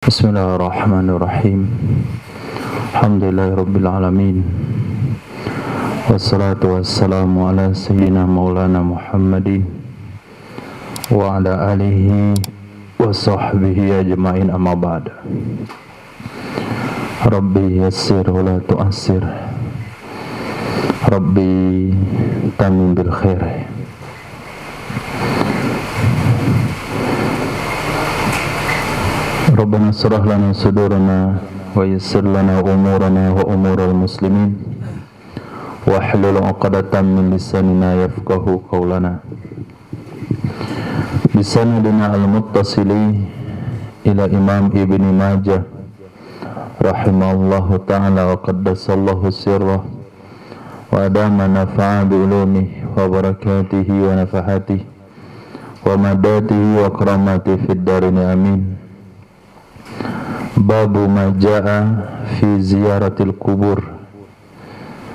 Bismillahirrahmanirrahim. Alhamdulillahirabbil alamin. Wassalatu wassalamu ala sayyidina maulana Muhammadin wa ala alihi wa sahbihi ajma'in, amma ba'd. Rabbi yassir wa la tu'assir. Rabbi tamim bil khair. Rabbana surah lana sudurana wa yassir lana umurana wa umural muslimin wa hlul 'uqdatam min lisanina yafqahu qawlana bisanadina al-muttasili ila Imam Ibn Majah rahimahullahu ta'ala wa qaddasallahu sirrah wa adama nafa'a bi ulumihi wa barakatihi wa nafahatihi wa madatihi wa karamatihi fid darin amin. Babu maja'a fi ziyaratil kubur.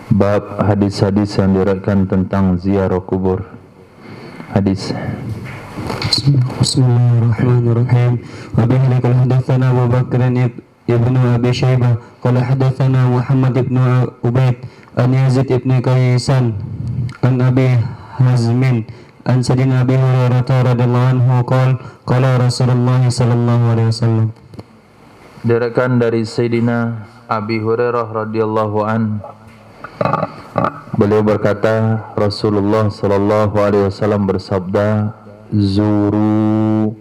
Bab hadis-hadis yang diriwayatkan tentang ziarah kubur. Hadis. Bismillahirrahmanirrahim. Wa bihi qala hadatsana Abu Bakr ibnu Abi Syaibah qala hadatsana Muhammad ibnu Ubaid an Yazid ibnu Kaysan an Abi Hazmin an Sayyidina Abi Hurairah radhiyallahu anhu qala Rasulullah sallallahu alaihi wasallam. Diriwayatkan dari Sayyidina Abi Hurairah radhiyallahu an, beliau berkata, Rasulullah sallallahu alaihi wasallam bersabda, zuru,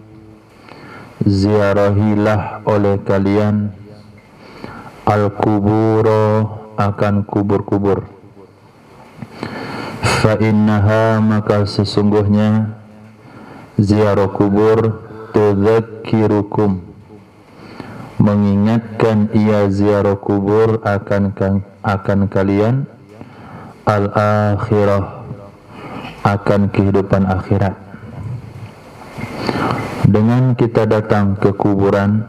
ziarahilah oleh kalian al-kuburo, akan kubur-kubur. Fa innaha, maka sesungguhnya ziarah kubur, tudzakirukum, mengingatkan ia ziarah kubur akan kalian al-akhirah, akan kehidupan akhirat. Dengan kita datang ke kuburan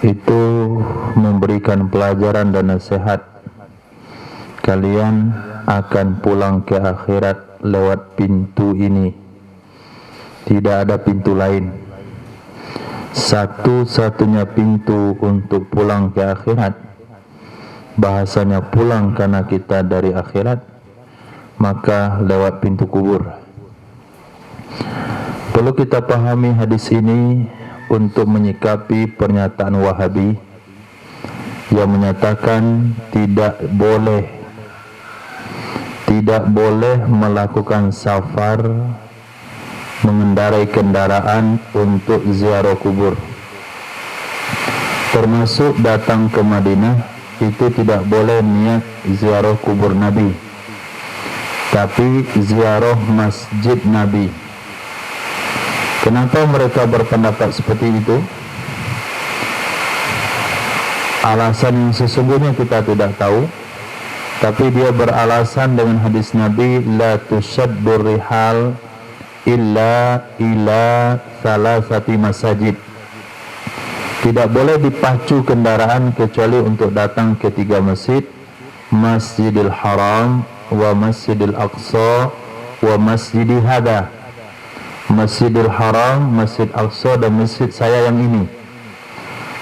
itu memberikan pelajaran dan nasihat, kalian akan pulang ke akhirat lewat pintu ini, tidak ada pintu lain. Satu-satunya pintu untuk pulang ke akhirat, bahasanya pulang karena kita dari akhirat, maka lewat pintu kubur. Perlu kita pahami hadis ini untuk menyikapi pernyataan Wahabi yang menyatakan tidak boleh melakukan safar, mengendarai kendaraan untuk ziarah kubur. Termasuk datang ke Madinah itu tidak boleh niat ziarah kubur Nabi, tapi ziarah masjid Nabi. Kenapa mereka berpendapat seperti itu? Alasan yang sesungguhnya kita tidak tahu, tapi dia beralasan dengan hadis Nabi, la tushaddur rihal illa ila salasati masajid. Tidak boleh dipacu kendaraan kecuali untuk datang ke 3 masjid, Masjidil Haram wa Masjidil Aqsa wa Masjidi Hada. Masjidil Haram, Masjid Aqsa dan masjid saya yang ini.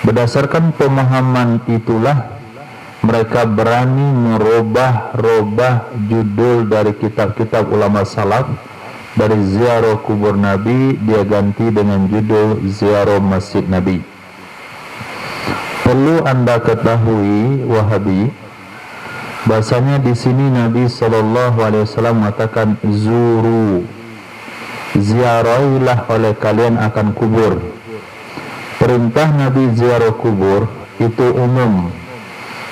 Berdasarkan pemahaman itulah mereka berani merubah judul dari kitab-kitab ulama salaf. Dari ziarah kubur Nabi dia ganti dengan judul ziarah masjid Nabi. Perlu anda ketahui Wahabi, bahasanya di sini Nabi sallallahu alaihi wasallam mengatakan zuru, ziarahilah oleh kalian akan kubur. Perintah Nabi ziarah kubur itu umum,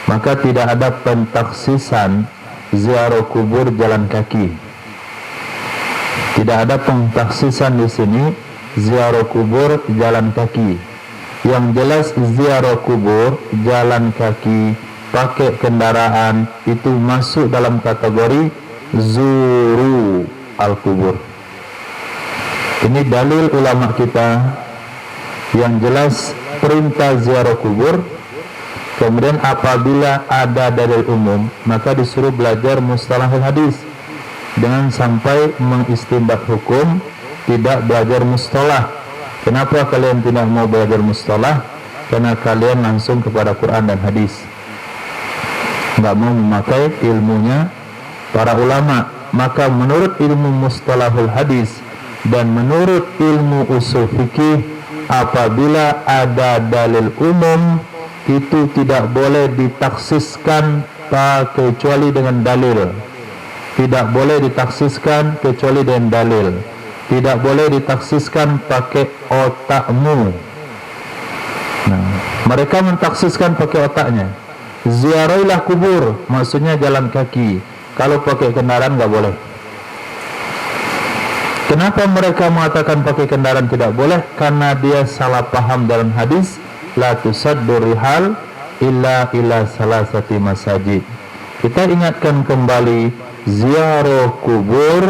maka tidak ada pentaksisan ziarah kubur jalan kaki. Tidak ada pentaksisan di sini ziarah kubur jalan kaki. Yang jelas ziarah kubur jalan kaki pakai kendaraan itu masuk dalam kategori zuru al-kubur. Ini dalil ulama kita yang jelas perintah ziarah kubur. Kemudian apabila ada dalil umum, maka disuruh belajar mustalahul hadis. Jangan sampai mengistinbat hukum, tidak belajar mustalah. Kenapa kalian tidak mau belajar mustalah? karena kalian langsung kepada Quran dan hadis, nggak mau memakai ilmunya para ulama. Maka menurut ilmu mustalahul hadis dan menurut ilmu usul fikih, apabila ada dalil umum itu tidak boleh ditaksiskan kecuali dengan dalil. Tidak boleh ditaksiskan kecuali dengan dalil. Tidak boleh ditaksiskan pakai otakmu. Nah, mereka mentaksiskan pakai otaknya. Ziarailah kubur, maksudnya jalan kaki. Kalau pakai kendaraan nggak boleh. Kenapa mereka mengatakan pakai kendaraan tidak boleh? Karena dia salah paham dalam hadis, la tusaddu rihal illa ila salasati masajid. Kita ingatkan kembali, ziarah kubur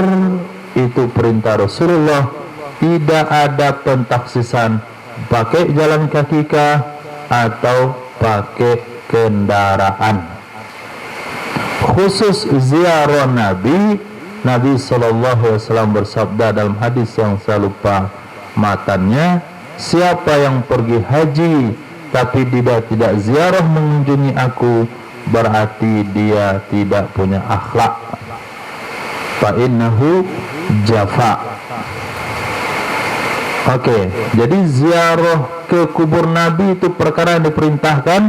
itu perintah Rasulullah, tidak ada pentaksisan pakai jalan kaki kah atau pakai kendaraan. Khusus ziarah Nabi SAW bersabda dalam hadis yang saya lupa matannya, siapa yang pergi haji tapi dia tidak ziarah mengunjungi aku, berarti dia tidak punya akhlak. Fa innahu jafa. Oke, jadi ziarah ke kubur Nabi itu perkara yang diperintahkan,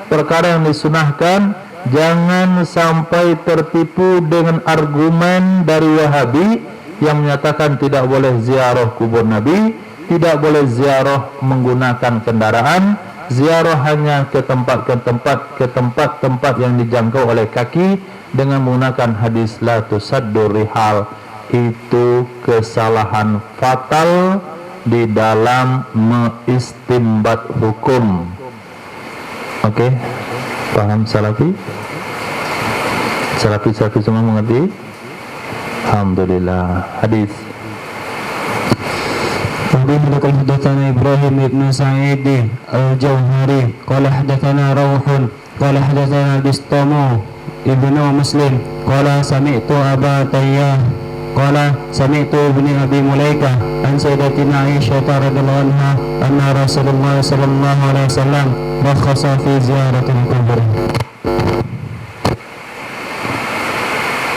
perkara yang disunahkan. Jangan sampai tertipu dengan argumen dari Wahabi yang menyatakan tidak boleh ziarah kubur Nabi, tidak boleh ziarah menggunakan kendaraan, ziarah hanya ke tempat-tempat yang dijangkau oleh kaki dengan menggunakan hadis la tusaddu rihal. Itu kesalahan fatal di dalam mengistimbat hukum. Oke, paham salafi? Salafi semua mengerti? Alhamdulillah. Hadis. وبه قال حدثنا إبراهيم بن سعيد الجوهري قال حدثنا روح قال حدثنا بسطامو ابن مسلم قال سمعت أبا تياه قال سمعت ابن أبي مليكة عن سيدتنا عائشة رضي الله عنها أن رسول الله صلى الله عليه وسلم رخص في زيارة القبر.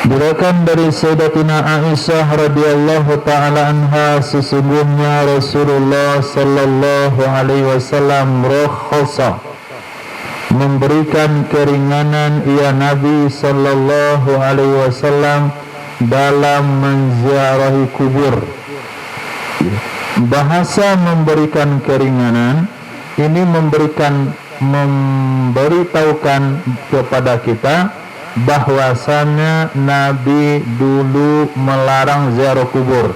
Diriwayatkan dari Sayyidatina Aisyah radhiyallahu taala anha, sesungguhnya Rasulullah sallallahu alaihi wasallam rakhasa, memberikan keringanan ia Nabi sallallahu alaihi wasallam dalam menziarahi kubur. Bahasa memberikan keringanan ini memberitahukan kepada kita bahwasanya Nabi dulu melarang ziarah kubur.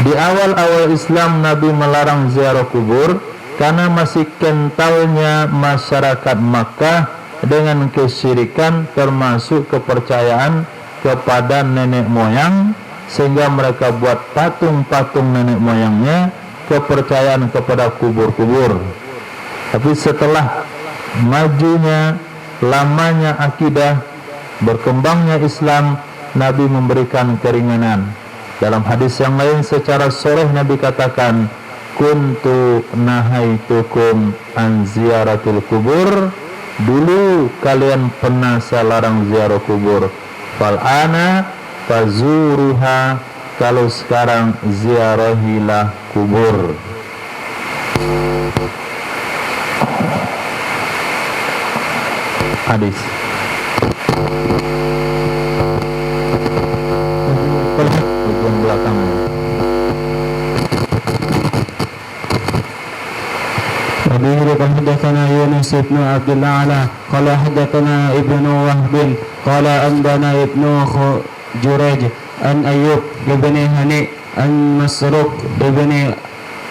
Di awal-awal Islam Nabi melarang ziarah kubur karena masih kentalnya masyarakat Makkah dengan kesyirikan, termasuk kepercayaan kepada nenek moyang, sehingga mereka buat patung-patung nenek moyangnya, kepercayaan kepada kubur-kubur. Tapi setelah majunya, lamanya akidah, berkembangnya Islam, Nabi memberikan keringanan. Dalam hadis yang lain secara sharih Nabi katakan, kuntu nahaitukum an ziyaratil kubur, dulu kalian pernah saya larang ziarah kubur, fal ana fazuruha, kalau sekarang ziarahilah kubur. Hadis. Bagian belakang. وبه حدثنا يونس بن عبد الأعلى قال حدثنا ابن وهب قال أنبأنا ابن جريج عن أيوب بن هنيء عن مسروق بن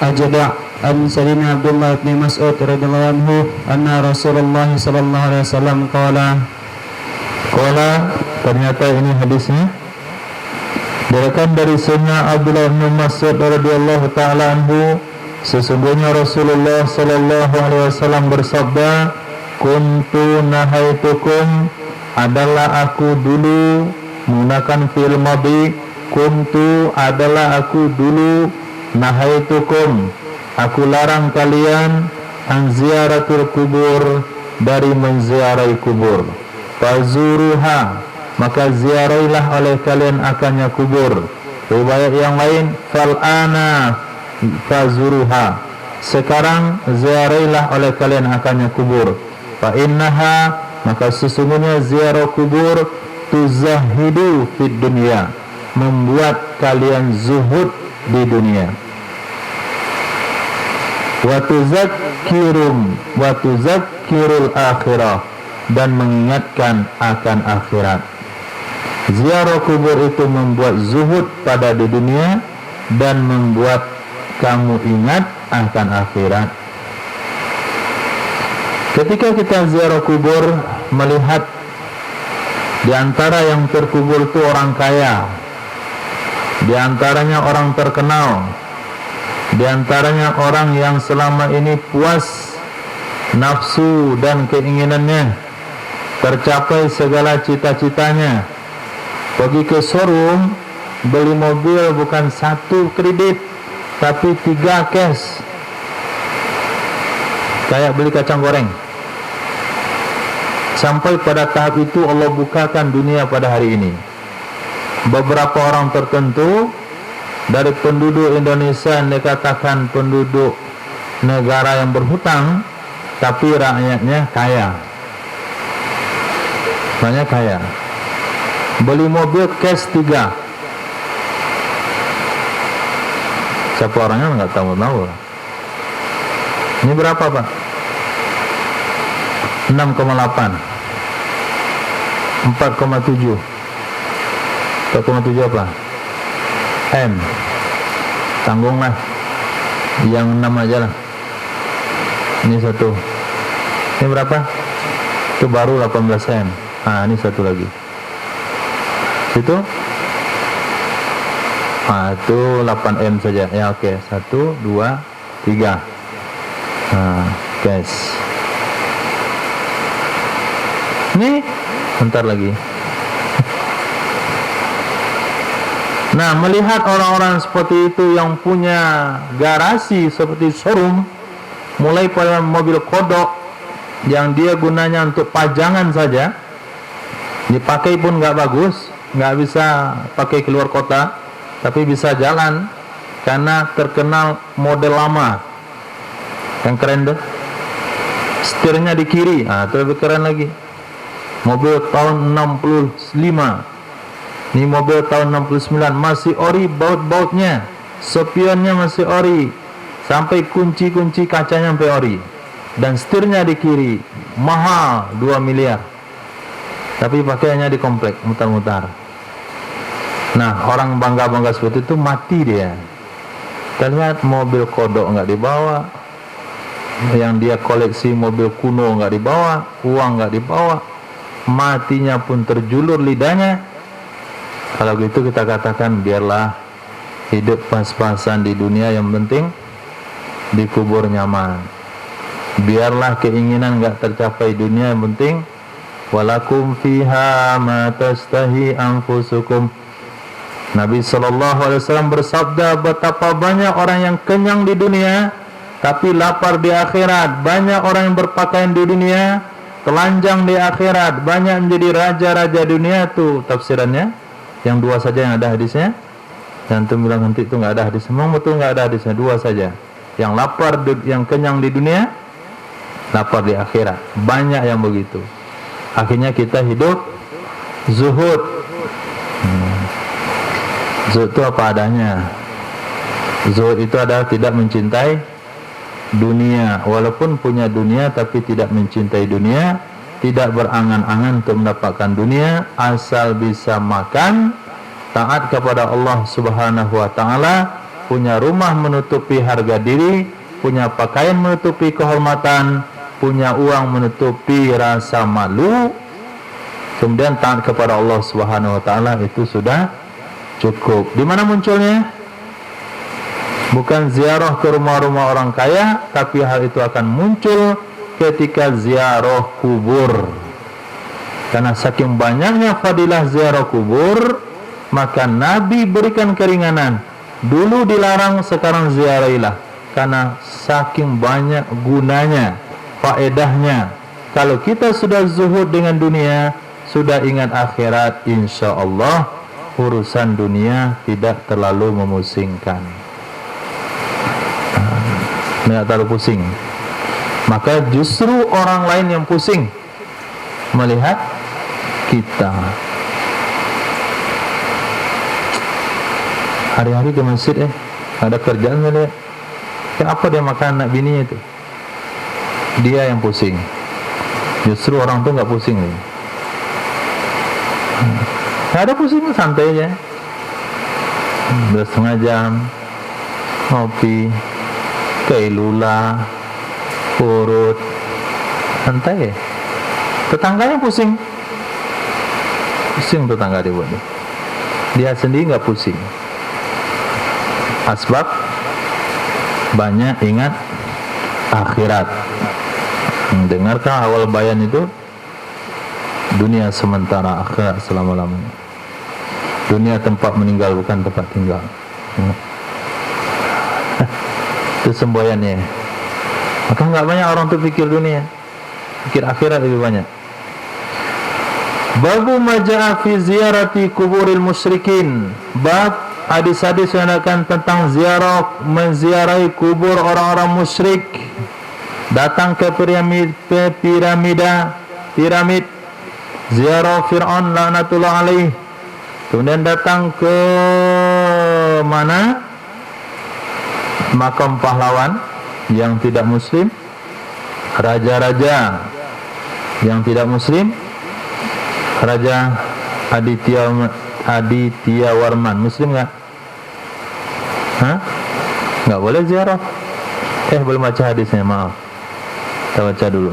أجدع عن سيدنا عبد الله بن مسعود رضي الله عنه أن رسول الله صلى الله عليه وسلم قال ternyata ini hadisnya diriwayatkan dari Sayyidina Abdullah bin Mas'ud radhiyallahu taala anhu, sesungguhnya Rasulullah sallallahu alaihi wasallam bersabda, kuntu nahaitukum, adalah aku dulu, menggunakan fi'il madhi, kuntu adalah aku dulu, nahaitukum aku larang kalian, an ziyaratul kubur, dari menziarahi kubur. Fazuruha, maka ziarailah oleh kalian akannya kubur. Riwayat yang lain, fal'ana fazuruha, sekarang ziarailah oleh kalian akannya kubur. Fa innaha, maka sesungguhnya ziarah kubur, tuzahidu fid dunya, membuat kalian zuhud di dunia. Wa tuzakkirul akhirah, dan mengingatkan akan akhirat. Ziarah kubur itu membuat zuhud pada di dunia dan membuat kamu ingat akan akhirat. Ketika kita ziarah kubur, melihat di antara yang terkubur itu orang kaya, di antaranya orang terkenal, di antaranya orang yang selama ini puas nafsu dan keinginannya, tercapai segala cita-citanya, pergi ke showroom, beli mobil bukan 1 kredit tapi 3 cash, kayak beli kacang goreng. Sampai pada tahap itu Allah bukakan dunia pada hari ini. Beberapa orang tertentu dari penduduk Indonesia yang dikatakan penduduk negara yang berhutang, tapi rakyatnya kaya, banyak kaya. Beli mobil cash 3. Siapa orangnya nggak tahu. Ini berapa Pak? 6,8, 4,7 apa? M. Tanggunglah yang 6 aja lah. Ini 1. Ini berapa? Itu baru 18 M. Ah, ini 1 lagi. Situ? Ah, itu 8 M saja. Ya, oke. 1, 2, 3. Nah, guys. Ini bentar lagi. Nah, melihat orang-orang seperti itu yang punya garasi seperti showroom, mulai pada mobil kodok yang dia gunanya untuk pajangan saja, dipakai pun nggak bagus, nggak bisa pakai keluar kota, tapi bisa jalan karena terkenal model lama. Yang keren deh, setirnya di kiri, itu lebih keren lagi. Mobil tahun 65, ini mobil tahun 69, masih ori baut-bautnya, spionnya masih ori, sampai kunci-kunci kacanya sampai ori, dan setirnya di kiri, mahal 2 miliar, tapi pakaiannya di komplek, mutar-mutar. Nah, orang bangga-bangga seperti itu mati dia. Kita lihat mobil kodok nggak dibawa, yang dia koleksi mobil kuno nggak dibawa, uang nggak dibawa, matinya pun terjulur lidahnya. Kalau gitu kita katakan biarlah hidup pas-pasan di dunia, yang penting dikubur nyaman. Biarlah keinginan nggak tercapai dunia, yang penting walakum fiha ma tastahi anfusukum. Nabi SAW bersabda, betapa banyak orang yang kenyang di dunia tapi lapar di akhirat. Banyak orang yang berpakaian di dunia, telanjang di akhirat. Banyak menjadi raja-raja dunia. Tuh tafsirannya, yang 2 saja yang ada hadisnya. Dan tuh bilang nanti itu nggak ada hadis. Memang betul nggak ada hadisnya, 2 saja. Yang lapar, yang kenyang di dunia, lapar di akhirat. Banyak yang begitu. Akhirnya kita hidup zuhud. Zuhud itu apa adanya. Zuhud itu adalah tidak mencintai dunia, walaupun punya dunia tapi tidak mencintai dunia, tidak berangan-angan untuk mendapatkan dunia, asal bisa makan, taat kepada Allah Subhanahu wa taala, punya rumah menutupi harga diri, punya pakaian menutupi kehormatan, punya uang menutupi rasa malu, kemudian taat kepada Allah Subhanahu wa taala, itu sudah cukup. Di mana munculnya? Bukan ziarah ke rumah-rumah orang kaya, tapi hal itu akan muncul ketika ziarah kubur. Karena saking banyaknya fadilah ziarah kubur, maka Nabi berikan keringanan. Dulu dilarang, sekarang ziarahilah. Karena saking banyak gunanya, faedahnya. Kalau kita sudah zuhud dengan dunia, sudah ingat akhirat, insya Allah urusan dunia tidak terlalu memusingkan, tidak terlalu pusing. Maka justru orang lain yang pusing melihat kita. Hari-hari ke masjid ada kerjaan saya lihat. Kenapa dia makan anak bininya itu? Dia yang pusing. Justru orang tuh nggak pusing nih. Nggak ada pusing, santai aja. 2,5 jam ngopi, kailula, urut, santai ya. Tetangganya pusing tetangga dia buat dia sendiri nggak pusing. Asbab banyak ingat akhirat. Dengarkan awal bayan itu, dunia sementara, akhirat selama-lamanya. Dunia tempat meninggal, bukan tempat tinggal. Itu semboyannya. Maka nggak banyak orang tuh pikir dunia, pikir akhirat lebih banyak. Babu maja'a fi ziyarati kuburil musyrikin. Bab hadis-hadis yang akan tentang menziarahi kubur orang-orang musyrik. Datang ke piramid, ziarah Fir'aun laknatullah alaih. Kemudian datang ke mana? Makam pahlawan yang tidak muslim, raja-raja yang tidak muslim, Raja Aditya Warman, muslim nggak? Nggak boleh ziarah. Belum baca hadisnya, maaf. Kita baca dulu.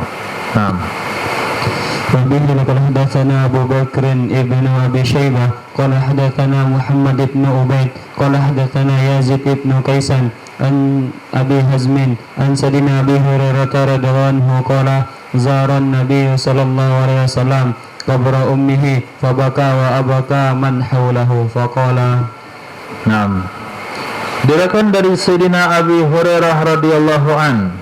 وبه قال حدثنا أبو بكر ابن أبي شيبة قال حدثنا محمد بن عبيد قال حدثنا يزيد بن كيسان عن أبي حزم عن سيدنا أبي هريرة رضي الله عنه قال زار النبي صلى الله عليه وسلم قبر أمه فبكى وأبكى من حوله فقال. Diriwayatkan dari Sayyidina Abi Hurairah radhiyallahu an.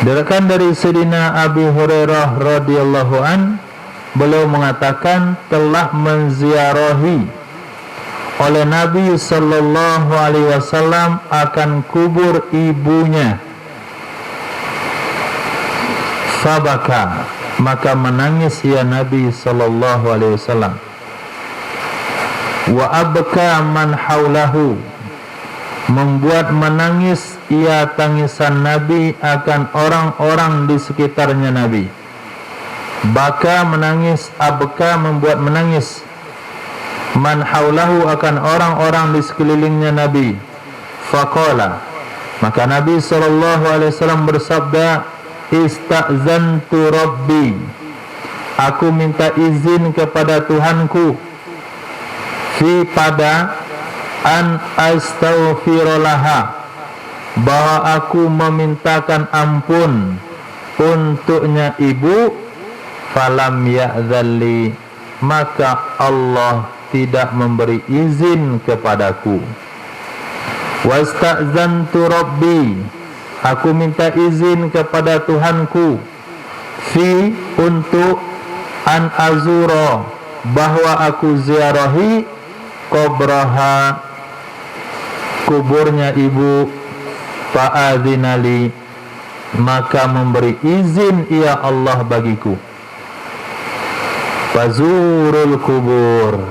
Diriwayatkan dari Sayyidina Abi Hurairah radhiyallahu an, beliau mengatakan telah menziarahi oleh Nabi sallallahu alaihi wasallam akan kubur ibunya. Fabaka, maka menangis ya Nabi sallallahu alaihi wasallam. Wa abka man haulahu, membuat menangis ia tangisan Nabi akan orang-orang di sekitarnya Nabi. Baka menangis, abka membuat menangis, man haulahu akan orang-orang di sekelilingnya Nabi. Faqala, maka Nabi SAW bersabda, istazantu rabbi, aku minta izin kepada Tuhanku, fi pada an astaghfirullah, bahwa aku memintakan ampun untuknya ibu. Falam ya'dzalli, maka Allah tidak memberi izin kepadaku. Wasta'zantu rabbi, aku minta izin kepada Tuhanku, fi untuk an azura, bahwa aku ziarahi qabraha, kuburnya ibu. Fa'adzinali, maka memberi izin ia Allah bagiku. Fazurul kubur,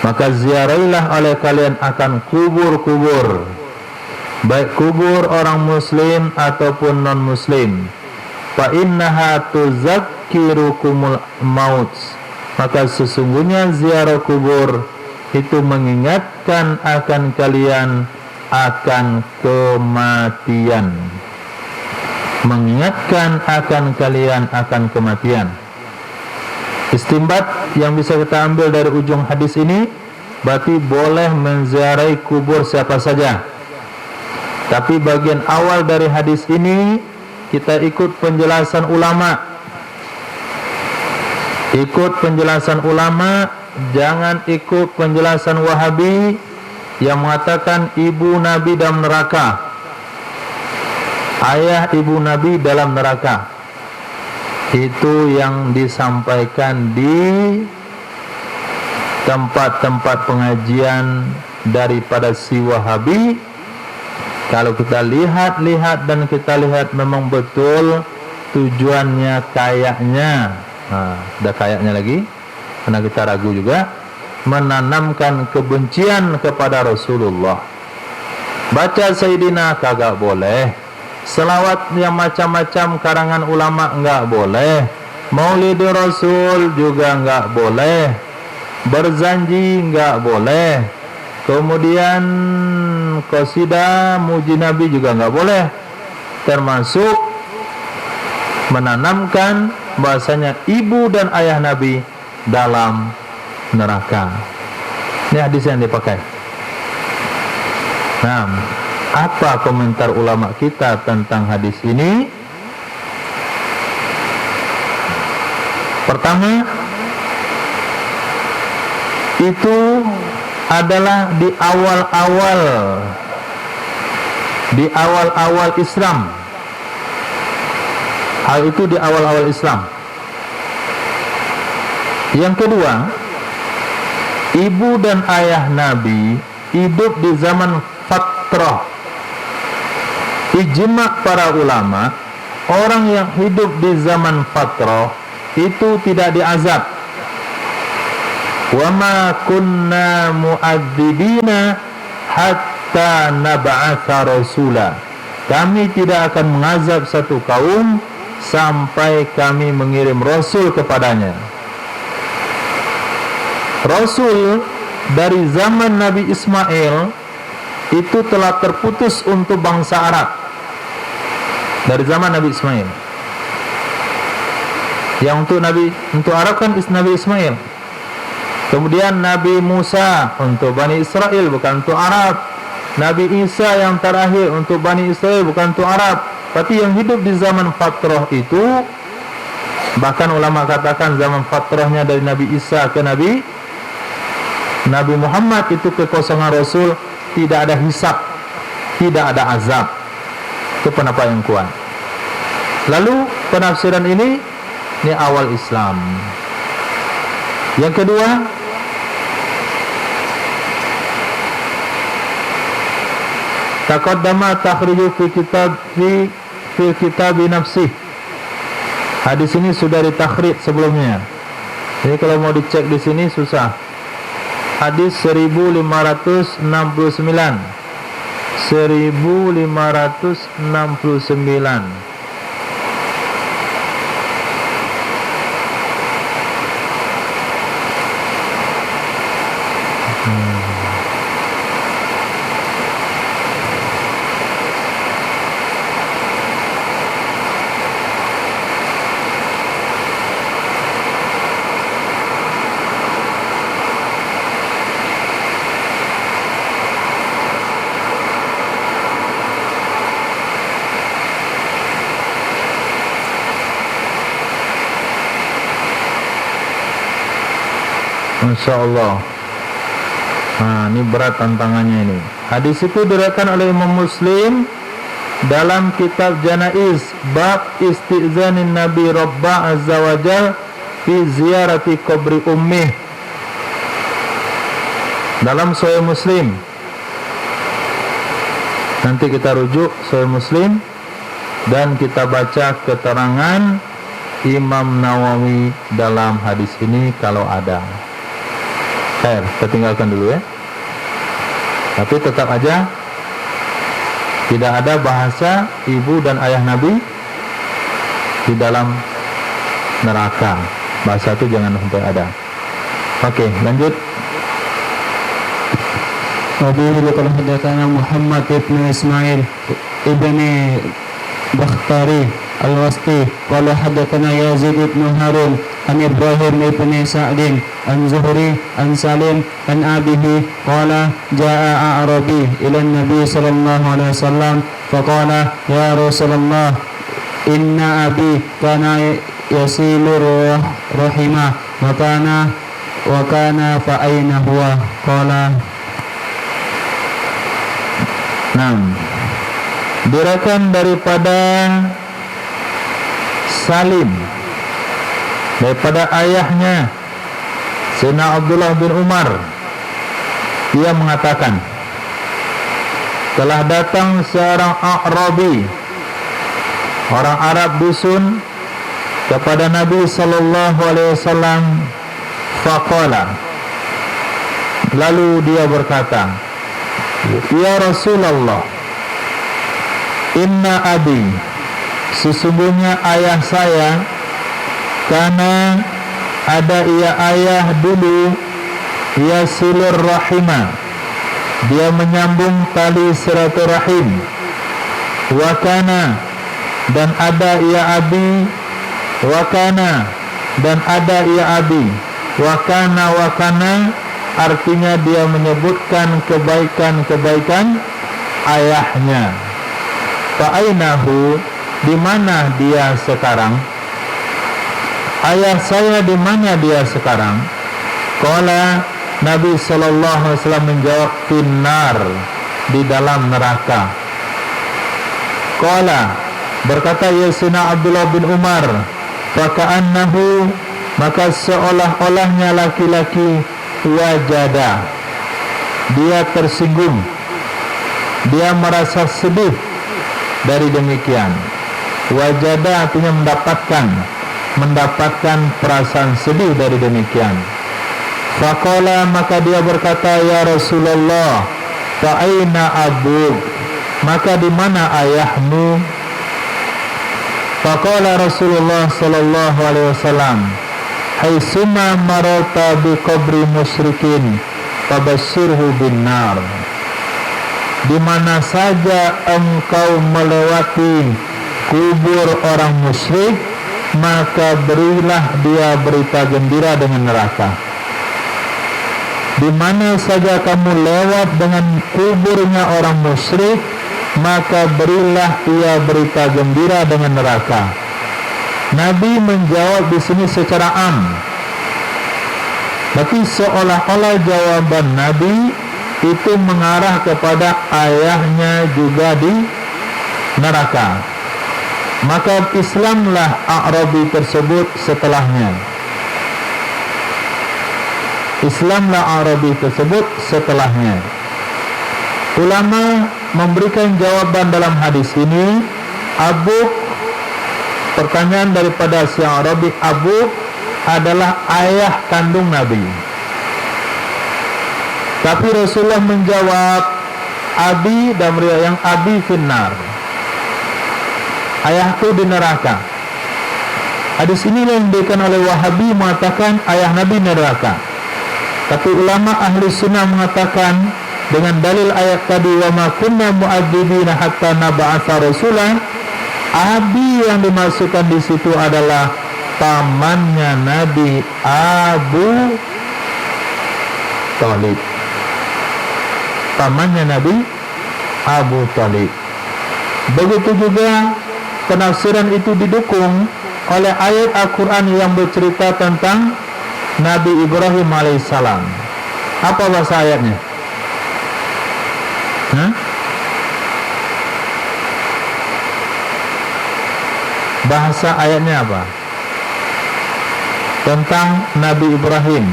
maka ziarailah oleh kalian akan kubur-kubur, baik kubur orang muslim ataupun non muslim. Fa innaha tuzakkirukumul maut, maka sesungguhnya ziarah kubur itu mengingatkan akan kalian akan kematian. Mengingatkan akan kalian akan kematian. Istimbat yang bisa kita ambil dari ujung hadis ini, berarti boleh menziarahi kubur siapa saja. Tapi bagian awal dari hadis ini kita ikut penjelasan ulama. Ikut penjelasan ulama, jangan ikut penjelasan Wahabi yang mengatakan ibu Nabi dalam neraka. ayah ibu Nabi dalam neraka. Itu yang disampaikan di tempat-tempat pengajian daripada si Wahabi. Kalau kita lihat dan kita lihat memang betul tujuannya kayaknya, ada kayaknya lagi, karena kita ragu juga, menanamkan kebencian kepada Rasulullah. Baca Sayyidina kagak boleh, selawat yang macam-macam karangan ulama enggak boleh, Maulid Rasul juga enggak boleh, berzanji enggak boleh, kemudian qasidah muji Nabi juga enggak boleh, termasuk menanamkan bahasanya ibu dan ayah Nabi dalam neraka. Ini hadis yang dipakai. Nah, apa komentar ulama kita tentang hadis ini? Pertama, itu adalah di awal-awal Islam. Hal itu di awal-awal Islam. Yang kedua, ibu dan ayah Nabi hidup di zaman fatrah. Ijma' para ulama, orang yang hidup di zaman fatrah itu tidak diazab. Wa ma kunna mu'adzibina hatta nab'atha rasula. Kami tidak akan mengazab satu kaum sampai kami mengirim rasul kepadanya. Rasul dari zaman Nabi Ismail itu telah terputus untuk bangsa Arab. Dari zaman Nabi Ismail. Yang untuk Arab kan Nabi Ismail. Kemudian Nabi Musa untuk Bani Israel, bukan untuk Arab. Nabi Isa yang terakhir untuk Bani Israel, bukan untuk Arab. Tapi yang hidup di zaman fatrah itu, bahkan ulama katakan zaman fatrahnya dari Nabi Isa ke Nabi Muhammad itu kekosongan Rasul, tidak ada hisab, tidak ada azab. Itu pendapat yang kuat. Lalu penafsiran ini awal Islam. Yang kedua, taqaddama takhriju fi kitab nafsi. Hadis ini sudah ditakhrij sebelumnya. Jadi kalau mau dicek di sini susah. Hadis 1569. 1569. Masya Allah. Ini berat tantangannya ini. Hadis itu diriwayatkan oleh Imam Muslim dalam kitab Janaiz, bab isti'zanin Nabi Rabbah Azza wa Jal fi ziyarati qabri ummih. Dalam Sahih Muslim. Nanti kita rujuk Sahih Muslim dan kita baca keterangan Imam Nawawi dalam hadis ini kalau ada. Kita tinggalkan dulu ya. Tapi tetap aja tidak ada bahasa ibu dan ayah Nabi di dalam neraka. Bahasa itu jangan sampai ada. Oke, lanjut. Wabihi qala hadatsana Muhammad ibn Ismail ibni Bakhtari al-Wasti qala hadatsana Yazid ibn Harun an Ibrahim ibn Sa'din an Zuhri an Salim an abihi qala jaa Arabi ila an-nabi sallallahu alaihi wasallam faqala ya Rasulullah inna abi kana yasilu rahimah wa kana fa aina huwa qala. Nah, diriwayatkan daripada Salim daripada ayahnya Sayyidina Abdullah bin Umar, dia mengatakan, telah datang seorang A'rabi, orang Arab dusun, kepada Nabi sallallahu alaihi wasallam. Faqala, lalu dia berkata, ya Rasulullah, inna abi, sesungguhnya ayah saya, karena ada ia ayah dulu, yasilur rahimah, dia menyambung tali silaturahim, wakana, dan ada ia abi, wakana, dan ada ia abi, wakana, artinya dia menyebutkan kebaikan-kebaikan ayahnya. Fa'ainahu, di mana dia sekarang? Ayah saya di mana dia sekarang? Qala, Nabi sallallahu alaihi wasallam menjawab, finnar, di dalam neraka. Qala, berkata Sayyidina Abdullah bin Umar, faka'annahu, maka seolah-olahnya laki-laki wajada, dia tersinggung, dia merasa sedih dari demikian. Wajada artinya mendapatkan perasaan sedih dari demikian. Faqala, maka dia berkata, ya Rasulullah, fa'aina abuk, maka di mana ayahmu? Faqala Rasulullah sallallahu alaihi wasallam, haitsuma marata bi qabri musyrikin fabashshirhu bin nar, di mana saja engkau melewati kubur orang musyrik, maka berilah dia berita gembira dengan neraka. Di mana saja kamu lewat dengan kuburnya orang musyrik, maka berilah ia berita gembira dengan neraka. Nabi menjawab di sini secara am, tapi seolah-olah jawaban Nabi itu mengarah kepada ayahnya juga di neraka. Maka Islamlah A'rabi tersebut setelahnya. Ulama memberikan jawaban dalam hadis ini. Pertanyaan daripada si A'rabi, Abu adalah ayah kandung Nabi. Tapi Rasulullah menjawab, Abi, dan yang Abi finnar, ayahku di neraka. Hadis ini yang diberikan oleh Wahabi mengatakan ayah Nabi neraka. Tapi ulama ahli sunnah mengatakan dengan dalil ayat tadi, wa ma kunna mu'adzibina hatta nab'atsa rasulan, Abi yang dimasukkan di situ adalah pamannya Nabi, Abu Thalib. Pamannya Nabi Abu Thalib. Begitu juga penafsiran itu didukung oleh ayat Al-Quran yang bercerita tentang Nabi Ibrahim alaihissalam. Apa bahasa ayatnya? Bahasa ayatnya apa? Tentang Nabi Ibrahim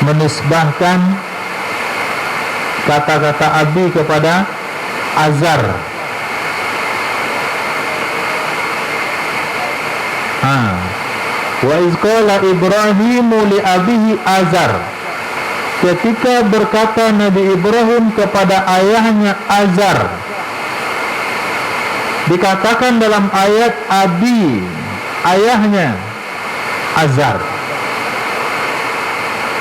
menisbahkan kata-kata Abi kepada Azar. Wa iz qala Ibrahimu li abihi Azar, ketika berkata Nabi Ibrahim kepada ayahnya Azar, dikatakan dalam ayat Abi, ayahnya Azar.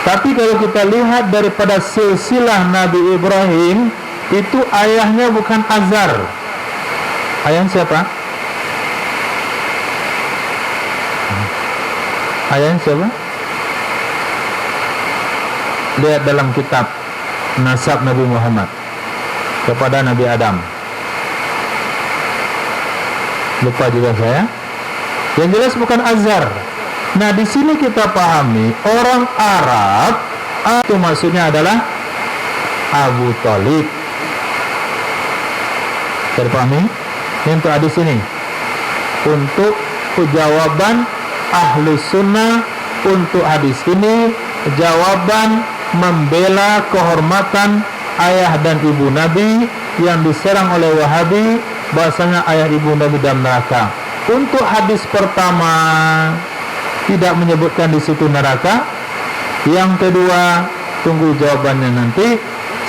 Tapi kalau kita lihat daripada silsilah Nabi Ibrahim, itu ayahnya bukan Azar. Ayah siapa? Ayah siapa? Lihat dalam kitab Nasab Nabi Muhammad kepada Nabi Adam. Lupa juga saya. Yang jelas bukan Azar. Nah, di sini kita pahami orang Arab itu maksudnya adalah Abu Thalib. Terpahami? Ini untuk hadis ini. Untuk jawaban ahlu sunnah untuk hadis ini, jawaban membela kehormatan ayah dan ibu Nabi yang diserang oleh Wahabi, bahasanya ayah ibu Nabi dalam neraka. Untuk hadis pertama tidak menyebutkan di situ neraka. Yang kedua, tunggu jawabannya nanti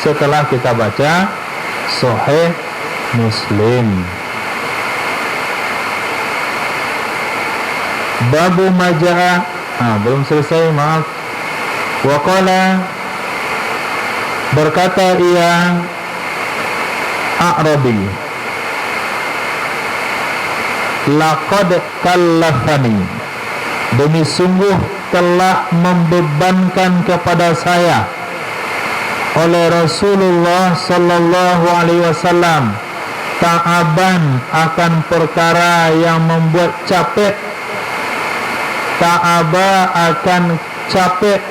setelah kita baca Sahih Muslim. Babu majaa, belum selesai, maaf. Waqala, berkata ia A'rabi, laqad kallafani, demi sungguh telah membebankan kepada saya oleh Rasulullah sallallahu alaihi wasallam ta'aban, akan perkara yang membuat capek. Ta'aba, akan capek.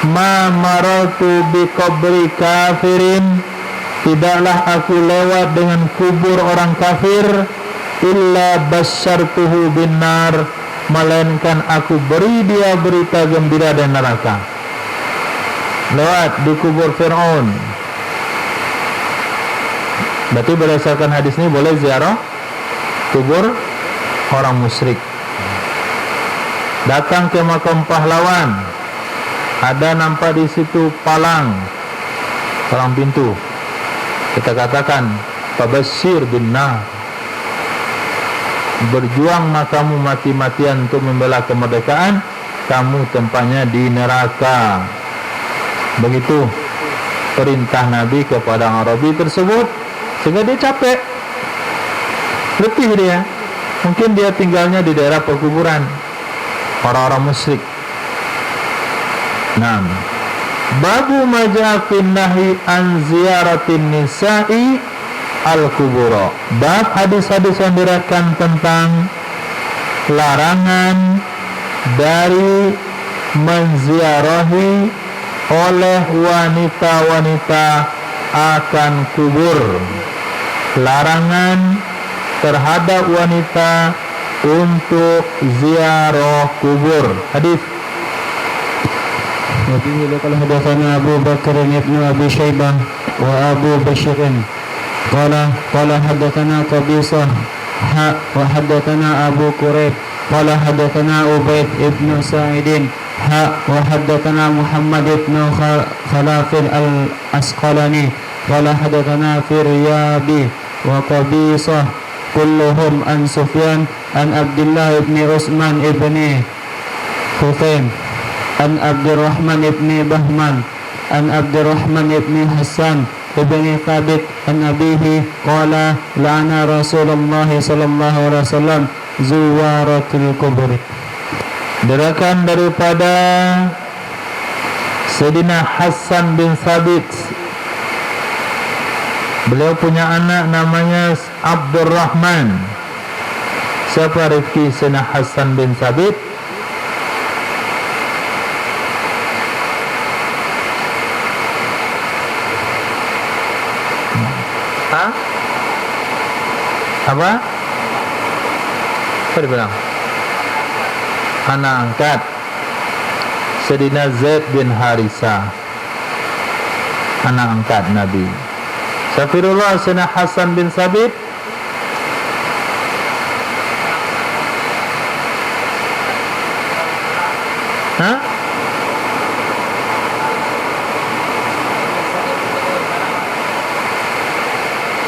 Ma maratu bi qabri kafirin, tidaklah aku lewat dengan kubur orang kafir, illa basyartuhu bin nar, melainkan aku beri dia berita gembira dan neraka. Lewat di kubur Fir'aun. Berarti berdasarkan hadis ini boleh ziarah kubur orang musyrik. Datang ke makam pahlawan, ada nampak di situ palang pintu, kita katakan fabasyir bin nar, berjuang kamu mati-matian untuk membela kemerdekaan, kamu tempatnya di neraka. Begitu perintah Nabi kepada Arabi tersebut, sehingga dia capek, letih dia. Mungkin dia tinggalnya di daerah perkuburan orang-orang musyrik. Nah, babu majaa fin nahi an ziyaratin nisa'i al-kubura. Bab hadis-hadis yang diriwayatkan tentang larangan dari menziarahi oleh wanita-wanita akan kubur. Larangan terhadap wanita untuk ziarah kubur. Hadis وفيه لقد حدثنا أبو بكر بن أبي شيبة وأبو بشر قال حدثنا قبيصة وحدثنا أبو كريب قال حدثنا عبيد بن سعيد وحدثنا محمد بن خلاف الأسقلاني قال حدثنا فريابي وقبيصة كلهم عن سفيان عن عبد الله بن عثمان بن خثيم عن عبد الرحمن بن بهمان عن عبد الرحمن بن حسان بن ثابت عن أبيه قال لعن رسول الله صلى الله عليه وسلم زوارة القبور. Diriwayatkan daripada Sayyidina Hasan bin Thabit, beliau punya anak namanya Abdurrahman. Siapa Rifki Sayyidina Hasan bin Thabit? Apa? Apa dibilang? Anak angkat Sayyidina Zaid bin Harisa, anak angkat Nabi. Safirullah Sayyidina Hasan bin Thabit.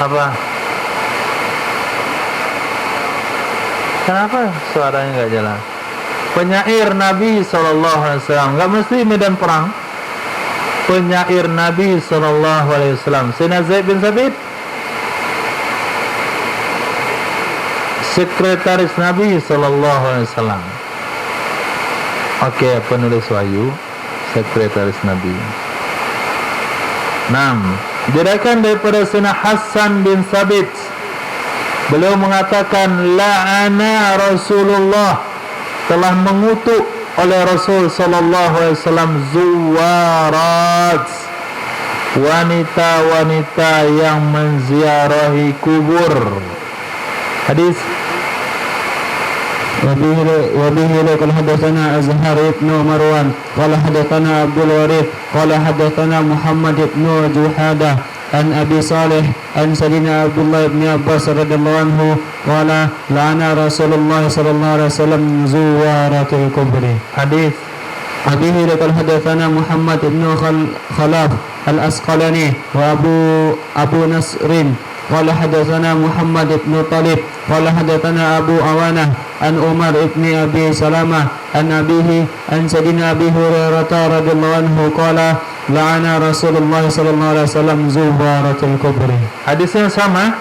Apa? Kenapa suaranya nggak jelas? Penyair Nabi SAW, nggak mesti medan perang. Penyair Nabi SAW, Sayyidina Zaid bin Thabit, sekretaris Nabi SAW. Oke, penulis wahyu, sekretaris Nabi. 6. Diriwayatkan daripada Sayyidina Hasan bin Thabit, beliau mengatakan la'ana Rasulullah, telah mengutuk oleh Rasul sallallahu alaihi wasallam zuwarat, wanita-wanita yang menziarahi kubur. Hadis وبه قال حدثنا أزهر بن مروان قال حدثنا عبد الوريث قال حدثنا محمد بن جحادة عن أبي صالح عن سيدنا عبد الله بن عباس رضي الله عنه قال لعن رسول الله صلى الله عليه وسلم زوارة القبر. Hadis أبيه قال حدثنا محمد بن خلاف الأسقلاني وأبو نصر قال حدثنا محمد بن طالب قال حدثنا أبو عوانة عن عمر بن أبي سلمة عن أبيه عن سيدنا أبي هريرة رضي الله عنه قال لعن رسول الله صلى الله عليه وسلم زوارة القبر. Hadisnya sama.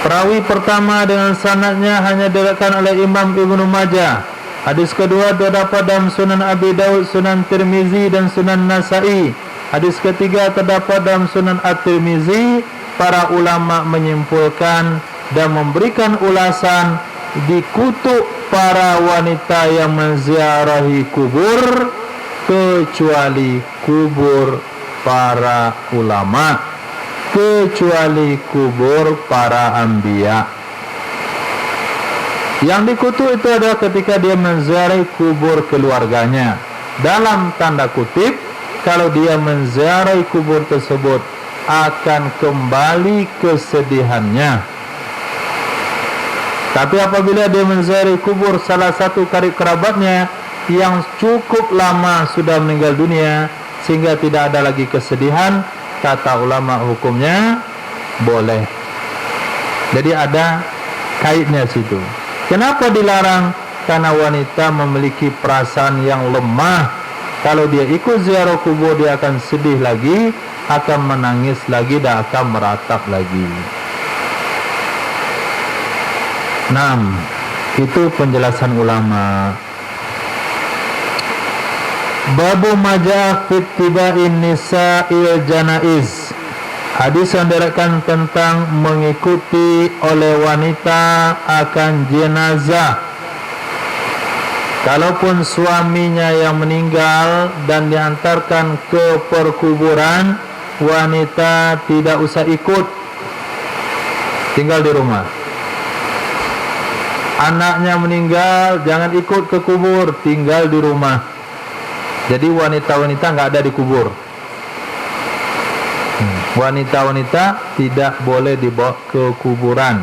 Perawi pertama dengan sanadnya hanya diriwayatkan oleh Imam Ibnu Majah. Hadis kedua terdapat dalam Sunan Abi Daud, Sunan Tirmizi dan Sunan Nasa'i. Hadis ketiga terdapat dalam Sunan At-Tirmizi. Para ulama menyimpulkan dan memberikan ulasan dikutuk para wanita yang menziarahi kubur kecuali kubur para ulama, kecuali kubur para anbiya. Yang dikutuk itu adalah ketika dia menziarahi kubur keluarganya. Dalam tanda kutip, kalau dia menziarahi kubur tersebut akan kembali kesedihannya. Tapi apabila dia menziarahi kubur salah satu karib kerabatnya yang cukup lama sudah meninggal dunia sehingga tidak ada lagi kesedihan, kata ulama hukumnya boleh. Jadi ada kaitnya situ. Kenapa dilarang? Karena wanita memiliki perasaan yang lemah. Kalau dia ikut ziarah kubur, dia akan sedih lagi, akan menangis lagi, dan akan meratap lagi. 6. Itu penjelasan ulama. Babu majah fit tiba'in nisa'il janaiz. Hadis yang diriwayatkan tentang mengikuti oleh wanita akan jenazah. Kalaupun suaminya yang meninggal dan diantarkan ke perkuburan, wanita tidak usah ikut, tinggal di rumah. Anaknya meninggal, jangan ikut ke kubur, tinggal di rumah. Jadi wanita-wanita nggak ada di kubur. Wanita-wanita tidak boleh dibawa ke kuburan.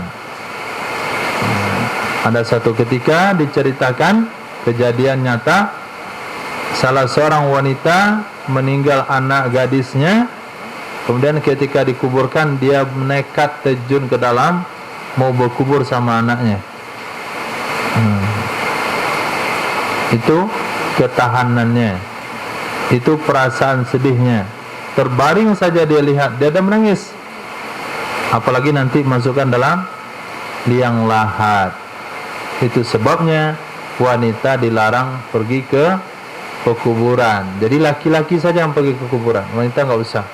Ada satu ketika diceritakan kejadian nyata, salah seorang wanita meninggal anak gadisnya, kemudian ketika dikuburkan dia nekat terjun ke dalam mau berkubur sama anaknya. Itu ketahanannya, itu perasaan sedihnya. Terbaring saja dia lihat, dia ada menangis. Apalagi nanti masukkan dalam liang lahat. Itu sebabnya wanita dilarang pergi ke kuburan. Jadi laki-laki saja yang pergi ke kuburan, wanita enggak usah.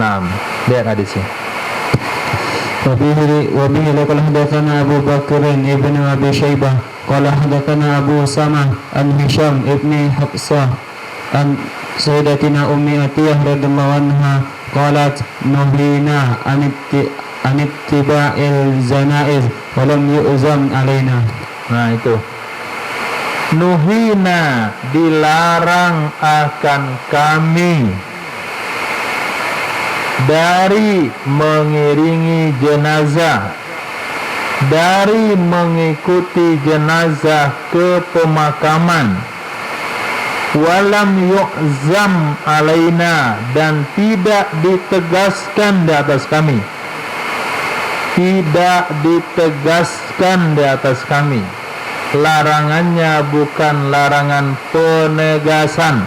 6. Lihat hadisnya. وبه قال حدثنا أبو بكر ابن أبي شيبة قال حدثنا أبو سامة عن هشام ابن حفصة عن سيدتنا أم عطية رضي الله عنها قالت نهينا عن اتباع الجنائز ولم يؤذن علينا. Nah itu, nuhina, dilarang akan kami dari mengiringi jenazah, dari mengikuti jenazah ke pemakaman. Walam yu'zam alaina, dan tidak ditegaskan di atas kami. Tidak ditegaskan di atas kami. Larangannya bukan larangan penegasan,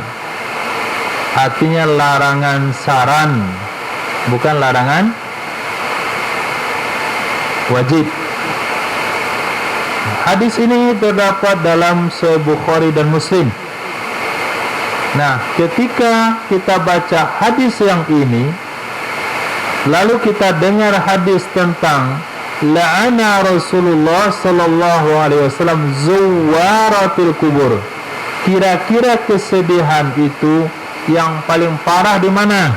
artinya larangan saran, bukan larangan wajib. Hadis ini terdapat dalam Sahih Bukhari dan Muslim. Nah, ketika kita baca hadis yang ini, lalu kita dengar hadis tentang la'ana Rasulullah sallallahu alaihi wasallam zuwaratil kubur. Kira-kira kesedihan itu yang paling parah di mana?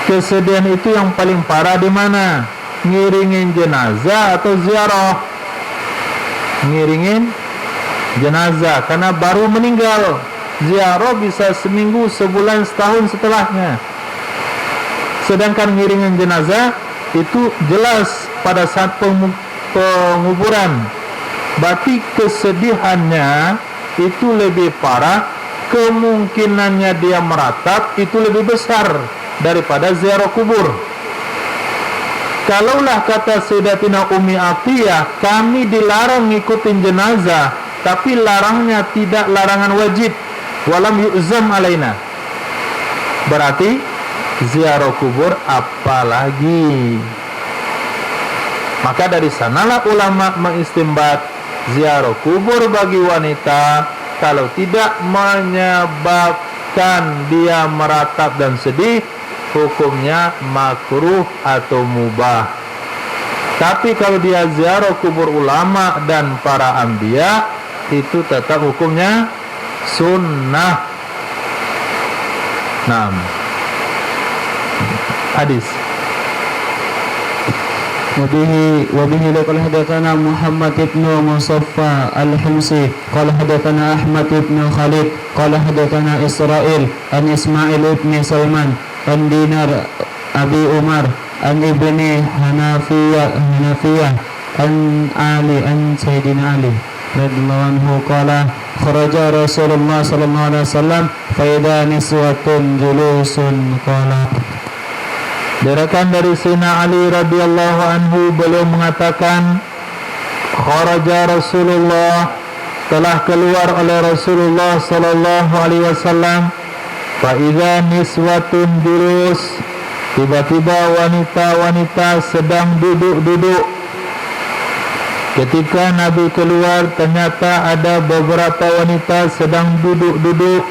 Kesedihan itu yang paling parah di mana? Ngiringin jenazah atau ziarah? Ngiringin jenazah karena baru meninggal. Ziarah bisa seminggu, sebulan, setahun setelahnya. Sedangkan ngiringin jenazah itu jelas pada saat penguburan. Berarti kesedihannya itu lebih parah, kemungkinannya dia meratap itu lebih besar daripada ziarah kubur. Kalaulah kata Sayyidatina Ummi Atiyah, kami dilarang ngikutin jenazah, tapi larangnya tidak larangan wajib, walam yu'zam alaina, berarti ziarah kubur apalagi. Maka dari sanalah ulama mengistimbat ziarah kubur bagi wanita kalau tidak menyebabkan dia meratap dan sedih, hukumnya makruh atau mubah. Tapi kalau dia ziarah kubur ulama dan para anbiya, itu tetap hukumnya sunnah. Nah, hadis. وبه قال حدثنا محمد بن مصفى الحمصي قال حدثنا أحمد بن خالد قال حدثنا إسرائيل عن إسماعيل بن سلمان عن دينار أبي عمر عن ابن حنفية عن علي عن سيدنا علي رضي الله عنه قال خرج رسول الله صلى الله عليه وسلم فإذا نسوة جلوس قال. Diriwayatkan dari Sayyidina Ali radhiyallahu anhu, beliau mengatakan, kharaja Rasulullah, telah keluar oleh Rasulullah sallallahu alaihi wasallam, fa idza niswatun julus, tiba-tiba wanita-wanita sedang duduk-duduk. Ketika Nabi keluar, ternyata ada beberapa wanita sedang duduk-duduk.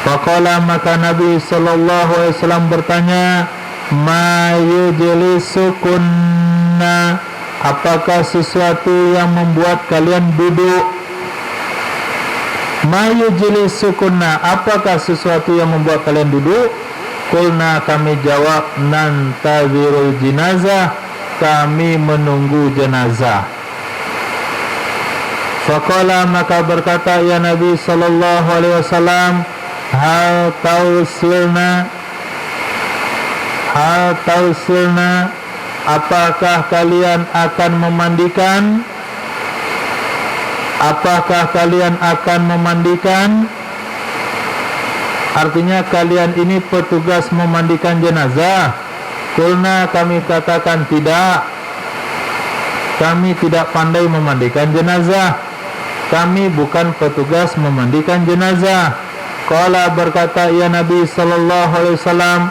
Faqala, maka Nabi sallallahu alaihi wasallam bertanya, ma yujlisukunna, apakah sesuatu yang membuat kalian duduk? Ma yujlisukunna, apakah sesuatu yang membuat kalian duduk? Qulna, kami jawab, nantazirul jenazah, kami menunggu jenazah. Faqala, maka berkata ya Nabi sallallahu alaihi wasallam, hal tausilna, apakah kalian akan memandikan? Apakah kalian akan memandikan? Artinya kalian ini petugas memandikan jenazah. Kulna, kami katakan tidak. Kami tidak pandai memandikan jenazah. Kami bukan petugas memandikan jenazah. Qala, berkata ya Nabi sallallahu alaihi wasallam,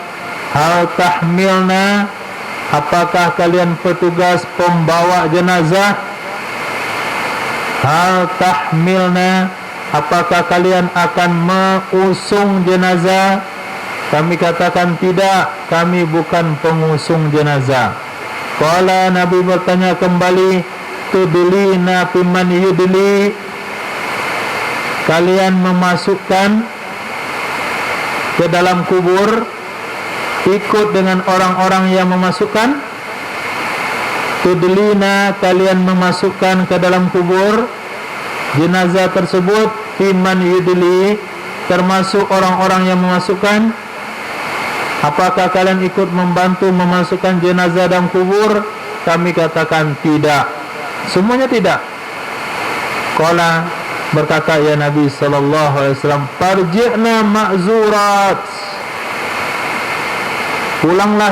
hal tahmilna, apakah kalian petugas pembawa jenazah? Hal tahmilna, apakah kalian akan mengusung jenazah? Kami katakan tidak, kami bukan pengusung jenazah. Qala, Nabi bertanya kembali, tudlina fiman yudli, kalian memasukkan ke dalam kubur, ikut dengan orang-orang yang memasukkan. Tudlina, kalian memasukkan ke dalam kubur jenazah tersebut, fiman yudli, termasuk orang-orang yang memasukkan. Apakah kalian ikut membantu memasukkan jenazah dalam kubur? Kami katakan tidak, semuanya tidak. Qala, berkata ya Nabi sallallahu alaihi wasallam, farji'na ma'zurat, pulanglah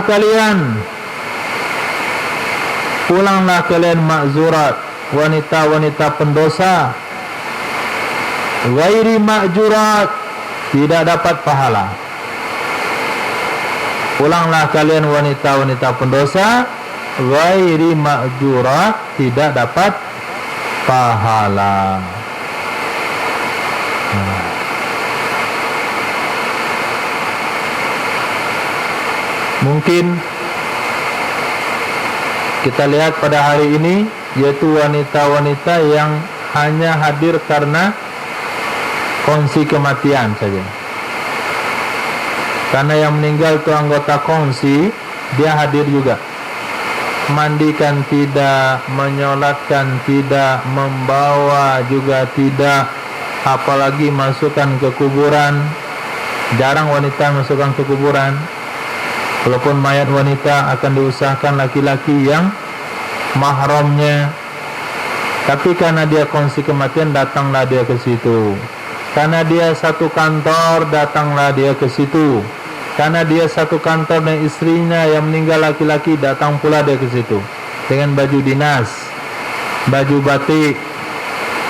kalian ma'zurat, wanita-wanita pendosa, ghairi ma'jurat, tidak dapat pahala. Pulanglah kalian wanita-wanita pendosa, ghairi ma'jurat, tidak dapat pahala. Mungkin kita lihat pada hari ini, yaitu wanita-wanita yang hanya hadir karena kongsi kematian saja. Karena yang meninggal itu anggota kongsi, dia hadir juga. Mandikan tidak, menyolatkan tidak, membawa juga tidak, apalagi masukkan ke kuburan. Jarang wanita masukkan ke kuburan. Walaupun mayat wanita akan diusahakan laki-laki yang mahramnya. Tapi karena dia kongsi kematian, datanglah dia ke situ. Karena dia satu kantor, datanglah dia ke situ. Karena dia satu kantor dengan istrinya yang meninggal laki-laki, datang pula dia ke situ dengan baju dinas, baju batik,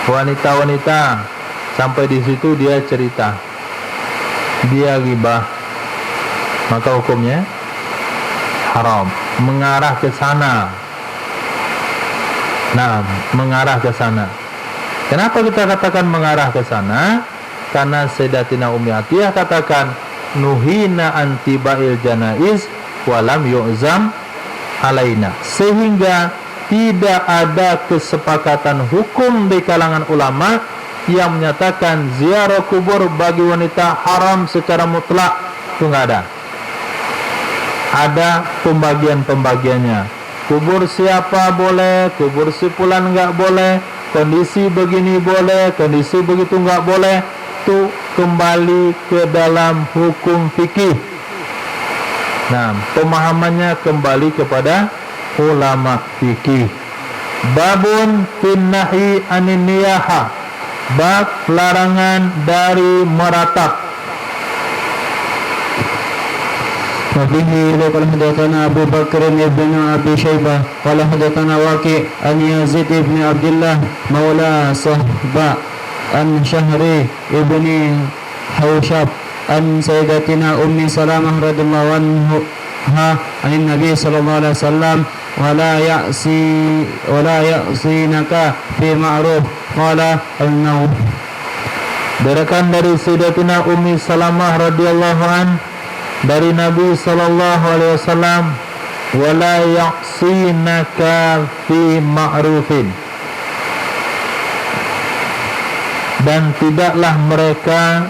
wanita-wanita. Sampai di situ dia cerita, dia ghibah, maka hukumnya haram. Mengarah ke sana. Nah, mengarah ke sana. Kenapa kita katakan mengarah ke sana? Karena Sayyidatina Ummi Atiyah katakan, nuhina antiba'il janaiz walam yu'zam alaina. Sehingga tidak ada kesepakatan hukum di kalangan ulama yang menyatakan ziarah kubur bagi wanita haram secara mutlak. Itu enggak ada. Ada pembagian-pembagiannya. Kubur siapa boleh, kubur si fulan enggak boleh, kondisi begini boleh, kondisi begitu enggak boleh. Itu kembali ke dalam hukum fikih. Nah, pemahamannya kembali kepada ulama fikih. Babun fin nahi anin niyaha. Bab larangan dari meratap. وبه قال حدثنا أبو بكر بن أبي شيبة قال حدثنا واقع عن يزيد بن عبد الله مولى صهبة عن شهري ابن حوشب عن سيدتنا أم سلامة رضي الله عنها عن النبي صلى الله عليه وسلم ولا يعصينك في معروف قال أنه. Dirikan dari Sayyidatina Ummi Salamah radhiyallahu an dari Nabi sallallahu alaihi wasallam, wala ya'sinaka fi ma'rufin, dan tidaklah mereka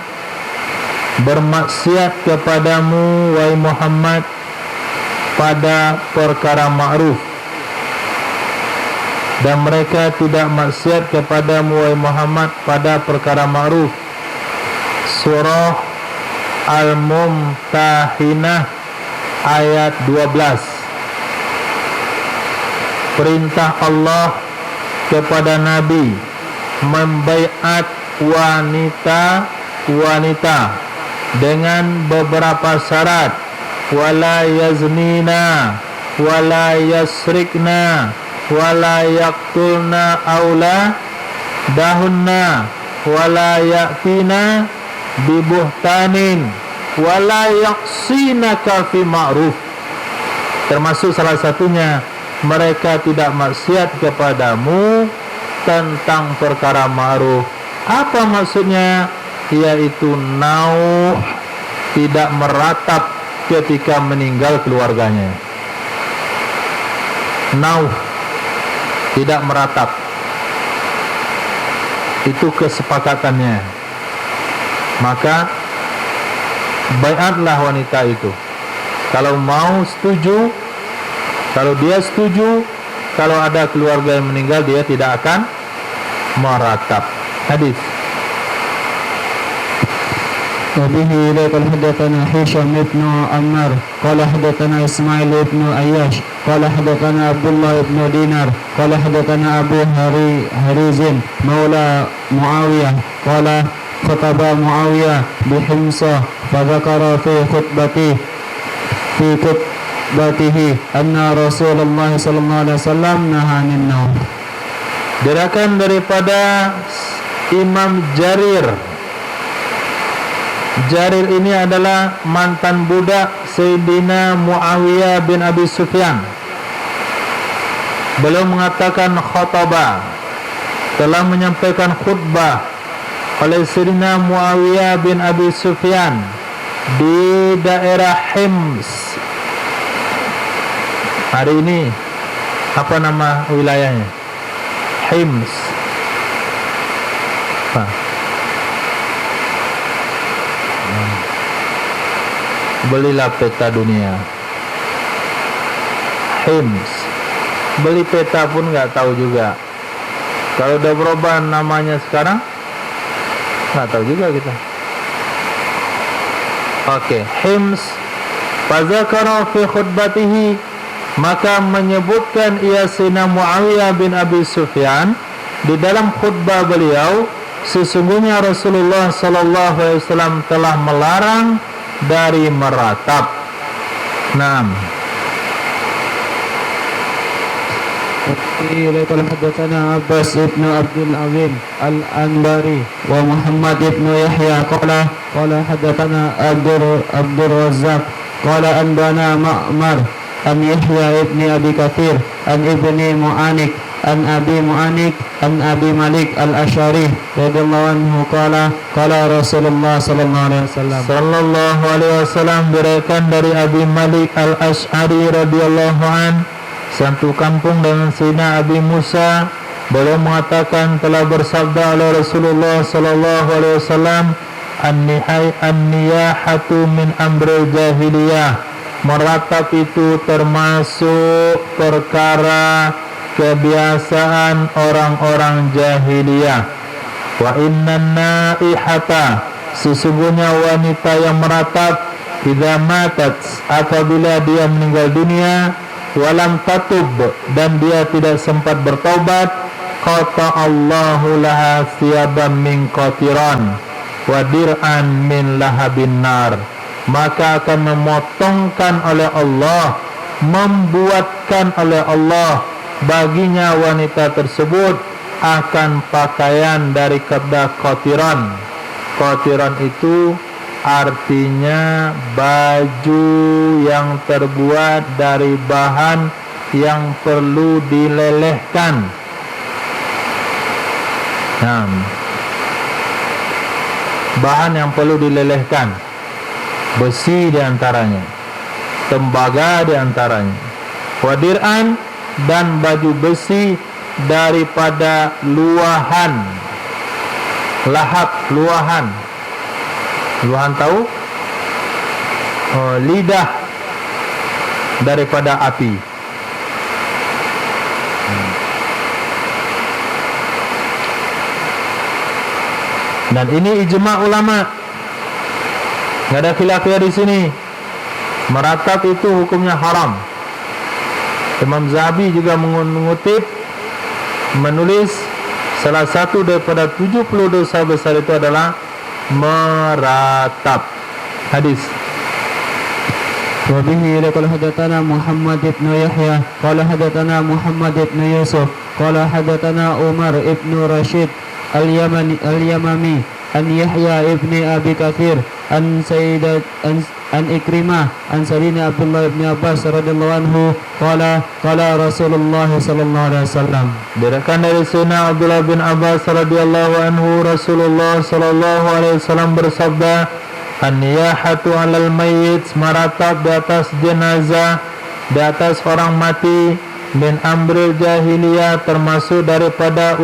bermaksiat kepadamu wahai Muhammad pada perkara ma'ruf, dan mereka tidak maksiat kepadamu wahai Muhammad pada perkara ma'ruf. Surah Al-Mumtahinah ayat 12. Perintah Allah kepada Nabi membaiat wanita dengan beberapa syarat. Wala yaznina, wala yasrikna, wala yaqtulna auladahunna, wala ya'tina bibuhtanin, wala yaqsinaka fi ma'ruf. Termasuk salah satunya, mereka tidak maksiat kepadamu tentang perkara ma'ruf. Apa maksudnya? Yaitu nauh, tidak meratap ketika meninggal keluarganya. Nauh, tidak meratap. Itu kesepakatannya. Maka baiatlah wanita itu. Kalau mau setuju, kalau dia setuju, kalau ada keluarga yang meninggal, dia tidak akan meratap. Hadis. وبه قال حدثنا هشام بن عمار قال حدثنا إسماعيل بن أياش قال حدثنا عبد الله بن دينار قال حدثنا أبو هريز مولى معاوية قال خطب معاوية بحمص فذكر في خطبته أن رسول الله صلى الله عليه وسلم نهى عن النوم. Diriwayatkan daripada Imam Jarir. Jarir ini adalah mantan budak Sayyidina Muawiyah bin Abi Sufyan. Beliau mengatakan khataba, telah menyampaikan khutbah oleh Sayyidina Muawiyah bin Abi Sufyan di daerah Hims. Hari ini apa nama wilayahnya? Hims. belilah peta dunia. HIMS, beli peta pun nggak tahu juga. Kalau udah berubah namanya sekarang, nggak tahu juga kita. Oke, HIMS. Fazakara fi khutbatihi, maka menyebutkan ia Sayyidina Muawiyah bin Abi Sufyan di dalam khutbah beliau, sesungguhnya Rasulullah sallallahu alaihi wasallam telah melarang dari meratap. Naam. قال حدثنا عباس بن عبد العظيم الأنباري ومحمد بن يحيى قال حدثنا عبد الرزاق قال أنبانا معمر عن يحيى بن أبي كثير عن ابن معانك عن أبي معانك عن أبي مالك الأشعري رضي الله عنه قال رسول الله صلى الله عليه وسلم sallallahu alaihi wasallam berikan dari Abi Malik Al-Ash'ari radhiyallahu an, satu kampung dengan Sayyidina Abi Musa. Beliau mengatakan telah bersabda oleh Rasulullah sallallahu alaihi wasallam, an-niyahatu min amril jahiliyah, meratap itu termasuk perkara kebiasaan orang-orang jahiliyah. Wa innan naihata, sesungguhnya wanita yang meratap, idza matat, apabila dia meninggal dunia, walam tatub, dan dia tidak sempat bertaubat, qata Allahu laha thiyaban min qatiran wa dir'an min lahabin nar, maka akan memotongkan oleh Allah, membuatkan oleh Allah baginya wanita tersebut akan pakaian dari kedah qatiran. Qatiran itu artinya baju yang terbuat dari bahan yang perlu dilelehkan. Nah, bahan yang perlu dilelehkan, besi diantaranya, tembaga diantaranya, wadir'an, dan baju besi daripada luahan, lahap, luahan tahu? Lidah daripada api. Dan ini ijma ulama, nggak ada khilafiyah di sini. Meratap itu hukumnya haram. Imam Zahabi juga menulis salah satu daripada 70 dosa besar itu adalah meratap. Hadis. وبه قال حدثنا محمد بن يحيى قال حدثنا محمد بن يوسف قال حدثنا عمر بن رشيد اليمامي عن يحيى بن أبي كثير عن إكرمة عن سيدنا عبد الله بن عباس رضي الله عنه قال رسول الله صلى الله عليه وسلم. Diriwayatkan dari Sayyidina Abdullah bin Abbas radhiyallahu anhu, Rasulullah sallallahu alaihi wasallam bersabda, an-niyahatu 'alal mayyit, meratap di atas jenazah, di atas orang mati, min amril jahiliyah, termasuk daripada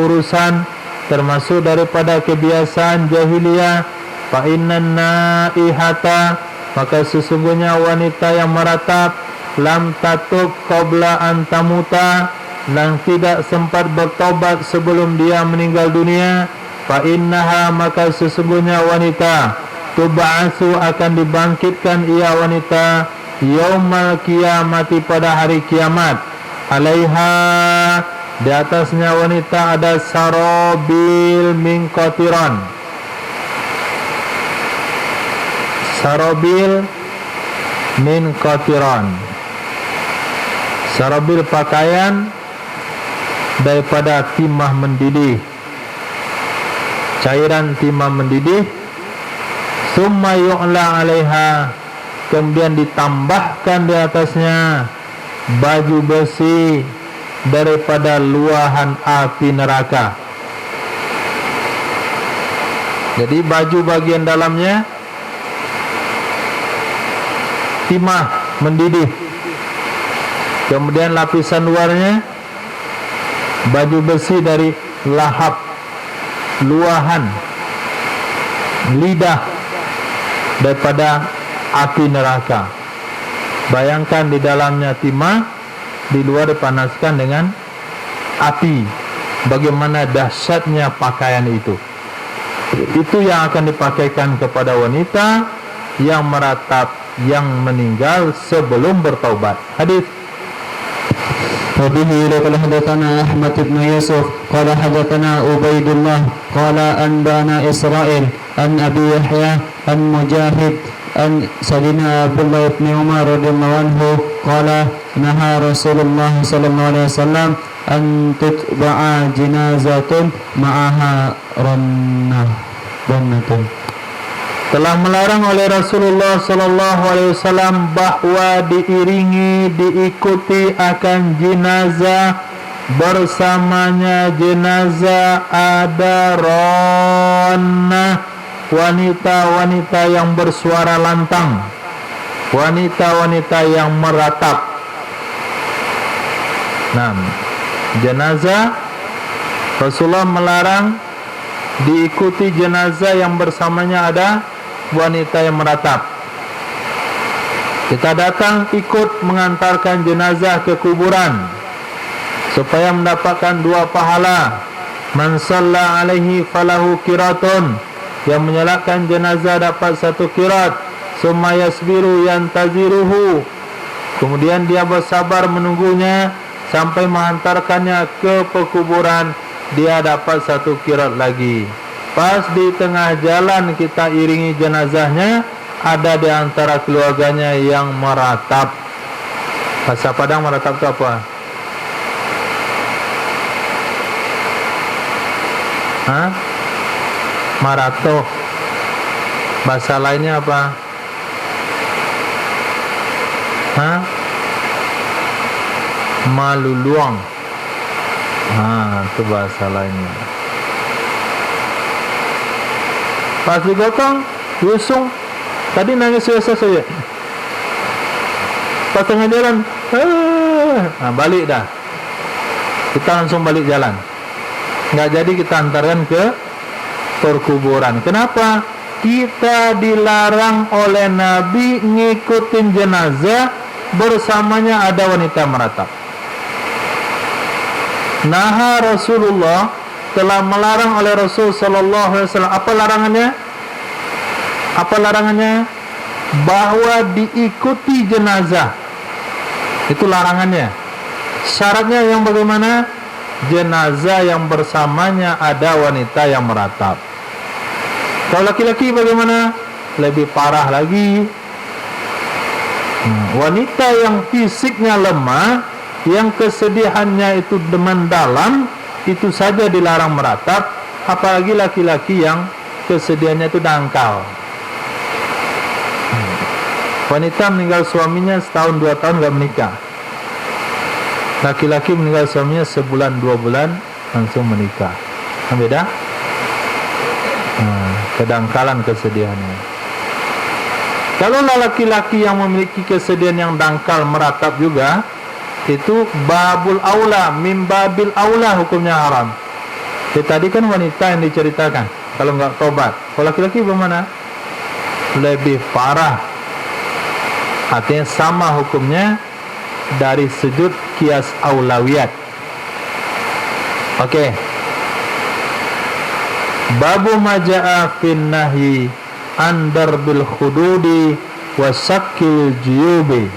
kebiasaan jahiliyah. Fa innan naihata, maka sesungguhnya wanita yang meratap, lam tatub qabla an tamuta, dan tidak sempat bertobat sebelum dia meninggal dunia. Fa innaha, maka sesungguhnya wanita, tub'atsu, akan dibangkitkan ia wanita, yaumal qiyamati, pada hari kiamat, alaiha, di atasnya wanita ada sarobil min qatiran. Sarobil min qatiran, sarobil pakaian daripada timah mendidih, cairan timah mendidih. Summa yu'la 'alaiha, kemudian ditambahkan di atasnya baju besi daripada luahan api neraka. Jadi baju bagian dalamnya timah mendidih, kemudian lapisan luarnya baju besi dari lahap, luahan, lidah daripada api neraka. Bayangkan di dalamnya timah, di luar dipanaskan dengan api. Bagaimana dahsyatnya pakaian itu. Itu yang akan dipakaikan kepada wanita yang meratap, yang meninggal sebelum bertaubat. Hadis. وبه قال حدثنا أحمد بن يوسف قال حدثنا عبيد الله قال أنبأنا إسرائيل عن أبي يحيى عن مجاهد عن سيدنا عبد الله بن عمر رضي الله عنه قال نهى رسول الله صلى الله عليه وسلم أن تتبع جنازة معها رنة. Telah melarang oleh Rasulullah sallallahu alaihi wasallam bahwa diiringi, diikuti akan jenazah, bersamanya jenazah ada ronna, wanita-wanita yang bersuara lantang, wanita-wanita yang meratap. Nah, jenazah Rasulullah melarang diikuti jenazah yang bersamanya ada wanita yang meratap. Kita datang ikut mengantarkan jenazah ke kuburan supaya mendapatkan 2 pahala. Man shalla alaihi falahu qiratun, yang menyalatkan jenazah dapat 1 qirat. Summa yasbiru yantaziruhu, kemudian dia bersabar menunggunya sampai menghantarkannya ke pekuburan, dia dapat 1 qirat lagi. Pas di tengah jalan kita iringi jenazahnya, ada di antara keluarganya yang meratap. Bahasa Padang meratap itu apa? Hah? Marato. Bahasa lainnya apa? Hah? Maluluang. Itu bahasa lainnya. Pas digotong, Yusung tadi nangis biasa saja. Pas tengah jalan, balik dah. Kita langsung balik jalan. Nggak jadi kita antarkan ke perkuburan. Kenapa? Kita dilarang oleh Nabi ngikutin jenazah bersamanya ada wanita meratap. Naha Rasulullah, telah melarang oleh Rasul sallallahu alaihi wasallam. Apa larangannya? Apa larangannya? Bahwa diikuti jenazah. Itu larangannya. Syaratnya yang bagaimana? Jenazah yang bersamanya ada wanita yang meratap. Kalau laki-laki bagaimana? Lebih parah lagi. Wanita yang fisiknya lemah, yang kesedihannya itu mendalam, itu saja dilarang meratap, apalagi laki-laki yang kesedihannya itu dangkal. Wanita meninggal suaminya setahun 2 tahun gak menikah. Laki-laki meninggal suaminya sebulan 2 bulan langsung menikah. Beda? Kedangkalan kesedihannya. Kalau laki-laki yang memiliki kesedihan yang dangkal meratap juga, itu babul aula, min babil aula hukumnya haram. Jadi tadi kan wanita yang diceritakan, kalau enggak tobat. Kalau laki-laki bagaimana? Lebih parah. Artinya sama hukumnya dari sudut kias aulawiyat. Oke. Babu maja'a fin nahyi an darbil khududi wa sakkil juyubi.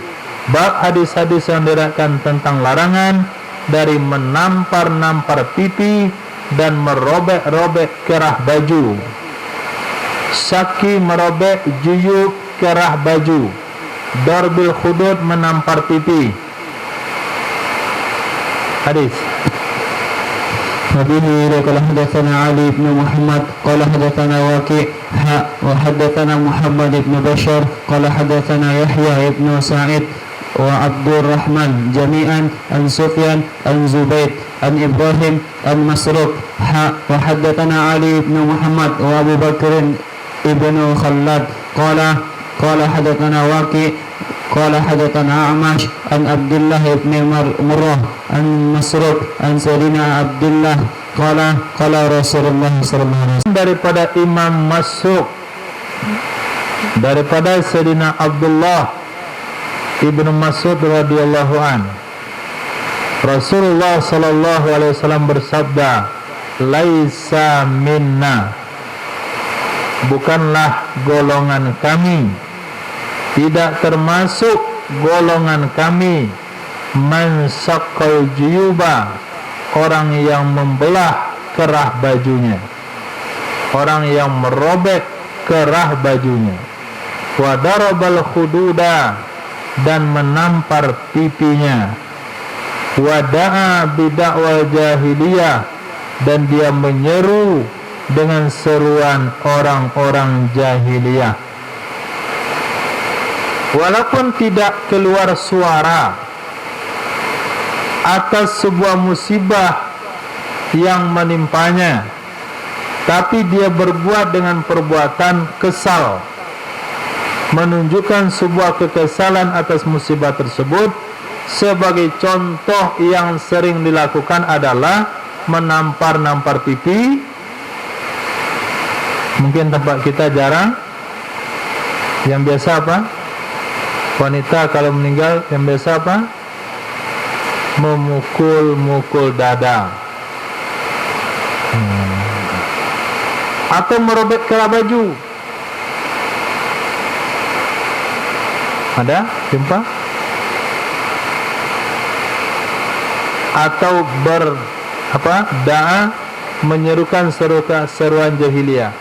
Bab hadis-hadis yang diriwayatkan tentang larangan dari menampar-nampar pipi dan merobek-robek kerah baju. Saki merobek juyub kerah baju. Darbil khudud menampar pipi. Hadis. وبه قال حدثنا علي بن محمد قال حدثنا وكيع وحدثنا محمد بن بشر قال حدثنا يحيى بن سعيد وعبد الرحمن جميعا عن سفيان عن زبيد عن إبراهيم عن مسروق وحدثنا علي بن محمد وأبو بكر ابن خلاد قال حدثنا وكيع قال حدثنا أعمش عن عبد الله بن مرة عن مسروق عن سيدنا عبد الله قال رسول الله صلى الله عليه وسلم. Daripada Imam Masruq daripada Sayyidina Abdullah ibnu Mas'ud radhiyallahu an, Rasulullah sallallahu alaihi wasallam bersabda, laisa minna, bukanlah golongan kami, tidak termasuk golongan kami, man saqqal juyuba, orang yang membelah kerah bajunya, orang yang merobek kerah bajunya, wa darabal khududa, dan menampar pipinya, wa da'a bid'awal jahiliyah, dan dia menyeru dengan seruan orang-orang jahiliyah. Walaupun tidak keluar suara atas sebuah musibah yang menimpanya, tapi dia berbuat dengan perbuatan kesal, menunjukkan sebuah kekesalan atas musibah tersebut. Sebagai contoh yang sering dilakukan adalah menampar-nampar pipi. Mungkin tempat kita jarang. Yang biasa apa? Wanita kalau meninggal yang biasa apa? Memukul-mukul dada. Atau merobek kerah baju. Ada? Jumpa? Atau da'a, menyerukan seruan jahiliyah,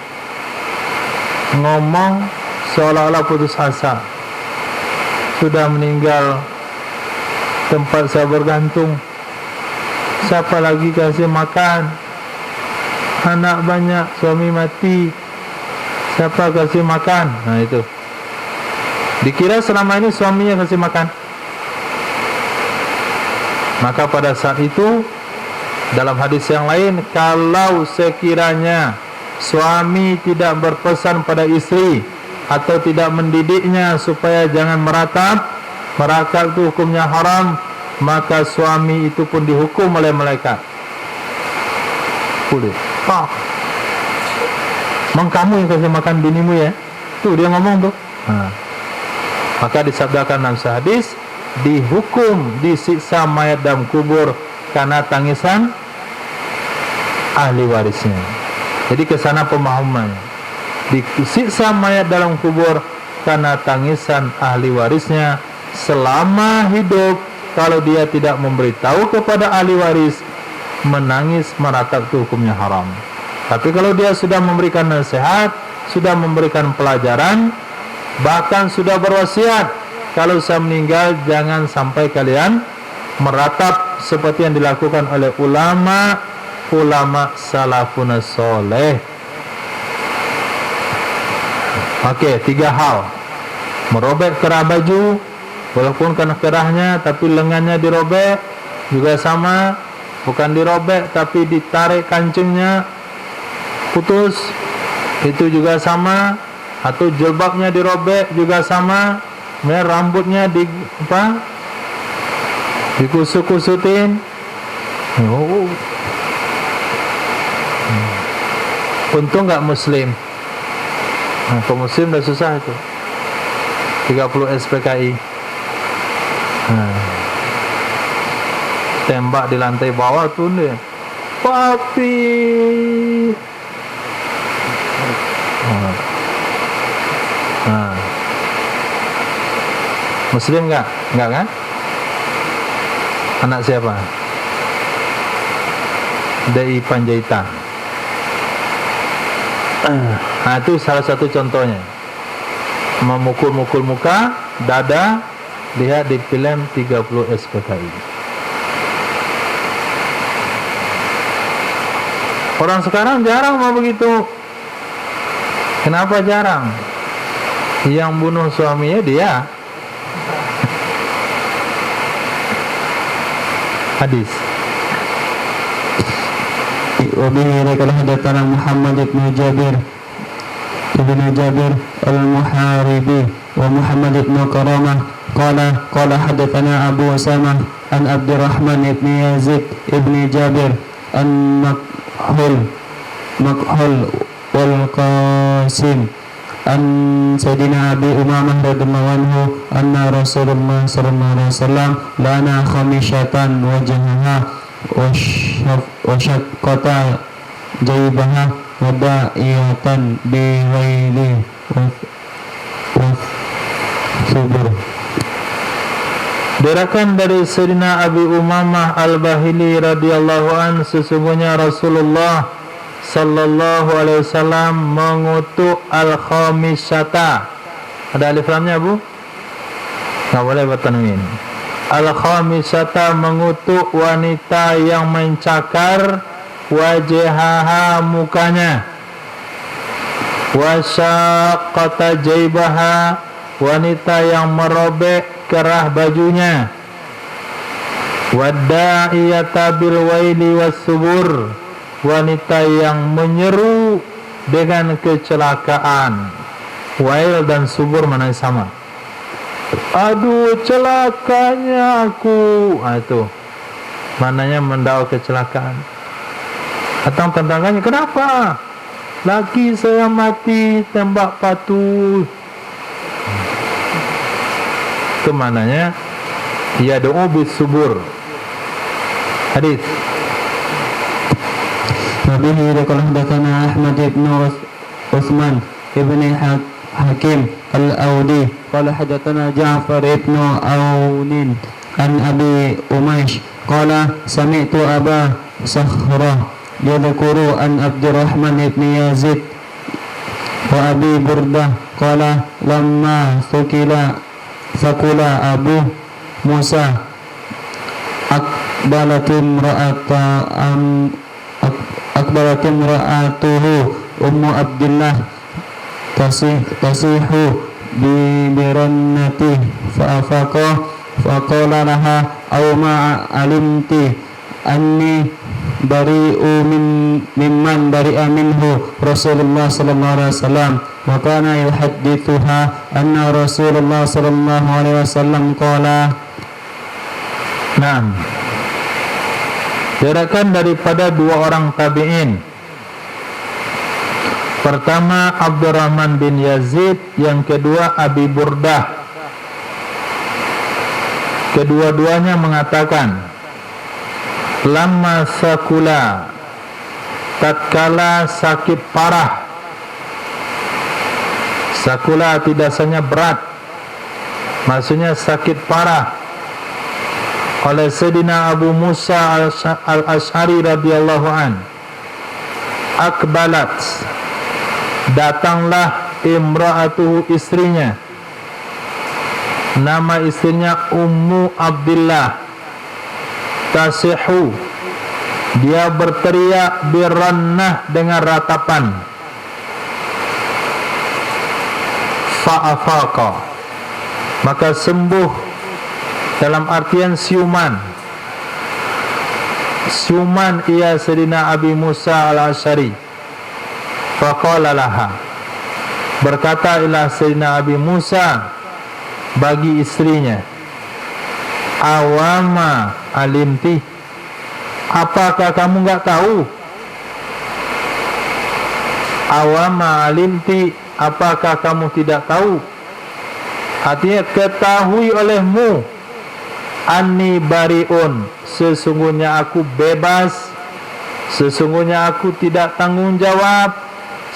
ngomong seolah-olah putus asa, sudah meninggal, tempat saya bergantung, siapa lagi kasih makan, anak banyak, suami mati, siapa kasih makan? Nah itu dikira selama ini suaminya kasih makan. Maka pada saat itu, dalam hadis yang lain, kalau sekiranya suami tidak berpesan pada istri atau tidak mendidiknya supaya jangan meratap itu hukumnya haram, maka suami itu pun dihukum oleh malaikat. Boleh. Emang kamu yang kasih makan binimu ya? Tuh dia ngomong tuh. Maka disabdakan dalam hadis, dihukum, disiksa mayat dalam kubur karena tangisan ahli warisnya. Jadi kesana pemahamannya, disiksa mayat dalam kubur karena tangisan ahli warisnya selama hidup. Kalau dia tidak memberitahu kepada ahli waris, menangis meratap itu hukumnya haram. Tapi kalau dia sudah memberikan nasihat, sudah memberikan pelajaran, bahkan sudah berwasiat, kalau saya meninggal jangan sampai kalian meratap, seperti yang dilakukan oleh ulama salafun soleh. Oke, 3 hal. Merobek kerah baju, walaupun karena kerahnya tapi lengannya dirobek, juga sama. Bukan dirobek tapi ditarik kancingnya putus, itu juga sama. Atau jilbabnya dirobek, juga sama. Rambutnya dikusut-kusutin. Untung nggak muslim. Kalau muslim udah susah itu. 30 SPKI. Tembak di lantai bawah tuh dia. Papi. Muslim enggak? Enggak kan? Anak siapa? Dai Panjaitan. Itu salah satu contohnya. Memukul-mukul muka, dada, lihat di film 30 SPKI. Orang sekarang jarang mau begitu. Kenapa jarang? Yang bunuh suaminya dia. Hadis. Wabihi qala hadatsana Muhammad ibn Jabir al-Muharibi wa Muhammad ibn Karamah qala hadatsana Abu Usamah an Abdurrahman ibn Yazid ibn Jabir an Makhul wal Qasim an Sayyidina Abi Umamah radhiyallahu anhu anna Rasulullah sallallahu alaihi wasallam lana khamisatan wajhaha wa syaqqata jaybaha wa da'iyatan bi ghaili wa subur. Diriwayatkan dari Sayyidina Abi Umamah Al-Bahili radhiyallahu an, sesungguhnya Rasulullah sallallahu alaihi wasallam mengutuk al-khamisata. Ada alif lamnya, Bu? Enggak boleh bertanwin. Al-khamisata mengutuk wanita yang mencakar wajhaha, mukanya, wa syaqqata jaybaha, wanita yang merobek kerah bajunya, wadda'iyata bil waili wassubur, wanita yang menyeru dengan kecelakaan. Wail dan subur mana sama? Aduh, celakanya aku. Itu mananya mendakwa kecelakaan. Datang tetangganya, kenapa? Laki saya mati tembak patuh. Itu mananya yad'u bis subur. Hadis. Wabihi qala hadatsana Ahmad ibn Utsman ibn Hakim al-Audi qala hadatsana Ja'far ibn Aunin an Abi Umaysh qala sami'tu Aba Sakhrah yadhkuru an Abdurrahman ibn Yazid wa Abi Burdah qala lamma Sakula Abu Musa akbalatum ra'atuhu Ummu Abdillah tasihu birannati faqala laha aw ma alimti anni bari'u mimman bari'a minhu Rasulullah sallallahu alaihi wasallam wa kana yuhaddithuha anna Rasulullah sallallahu alaihi wasallam qala. Naam. Diriwayatkan daripada dua orang tabi'in. Pertama Abdurrahman bin Yazid, yang kedua Abi Burdah. Kedua-duanya mengatakan, lamma sakula, tatkala sakit parah. Sakula tidak hanya berat, maksudnya sakit parah, oleh Sayyidina Abu Musa al-Ash'ari radhiyallahu an. Akbalat, datanglah imra'atuhu, istrinya. Nama istrinya Ummu Abdillah. Tasihu, dia berteriak, birannah, dengan ratapan. Fa'afaqa, maka sembuh, dalam artian siuman ia Sayyidina Abi Musa al-Ash'ari. Faqala laha, berkata ilah Sayyidina Abi Musa bagi istrinya, awama alimti, apakah kamu enggak tahu? Awama alimti, apakah kamu tidak tahu? Artinya, ketahui olehmu, anni bariun, sesungguhnya aku bebas, sesungguhnya aku tidak tanggung jawab,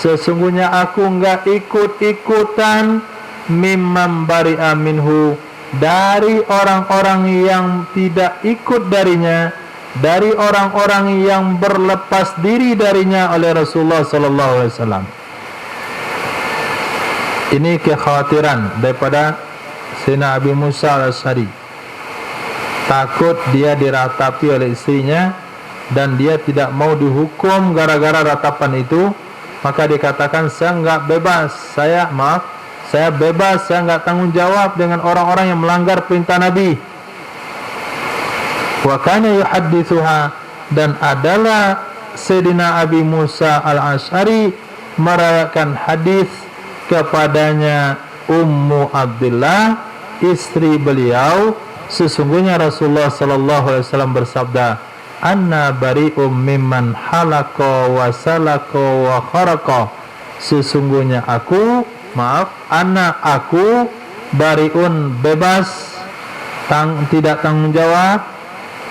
sesungguhnya aku enggak ikut-ikutan, mimman bari'a minhu, dari orang-orang yang tidak ikut darinya, dari orang-orang yang berlepas diri darinya oleh Rasulullah sallallahu alaihi wasallam. Ini kekhawatiran daripada Sayyidina Abi Musa al-Ash'ari. Takut dia diratapi oleh istrinya dan dia tidak mau dihukum gara-gara ratapan itu, maka dikatakan, saya enggak bebas, saya bebas, saya enggak tanggung jawab dengan orang-orang yang melanggar perintah Nabi. Wa kana yuhaddithuha, dan adalah Sayyidina Abi Musa al-Ash'ari merayakan hadis kepadanya Ummu Abdillah, istri beliau, sesungguhnya Rasulullah sallallahu alaihi wasallam bersabda, anna bari'um mimman halaka wa salaka wa kharaqa, sesungguhnya aku, aku bariun bebas, tidak tanggung jawab,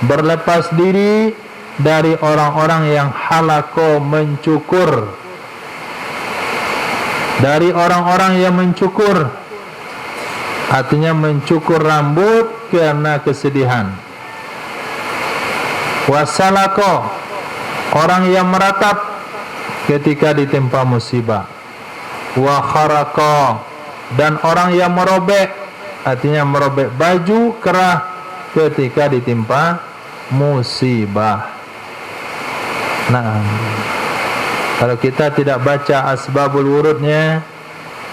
berlepas diri dari orang-orang yang halako mencukur, dari orang-orang yang mencukur, artinya mencukur rambut karena kesedihan. Wasalako, orang yang meratap ketika ditimpa musibah. Wa kharako, dan orang yang merobek, artinya merobek baju kerah ketika ditimpa musibah. Nah, kalau kita tidak baca asbabul wurudnya,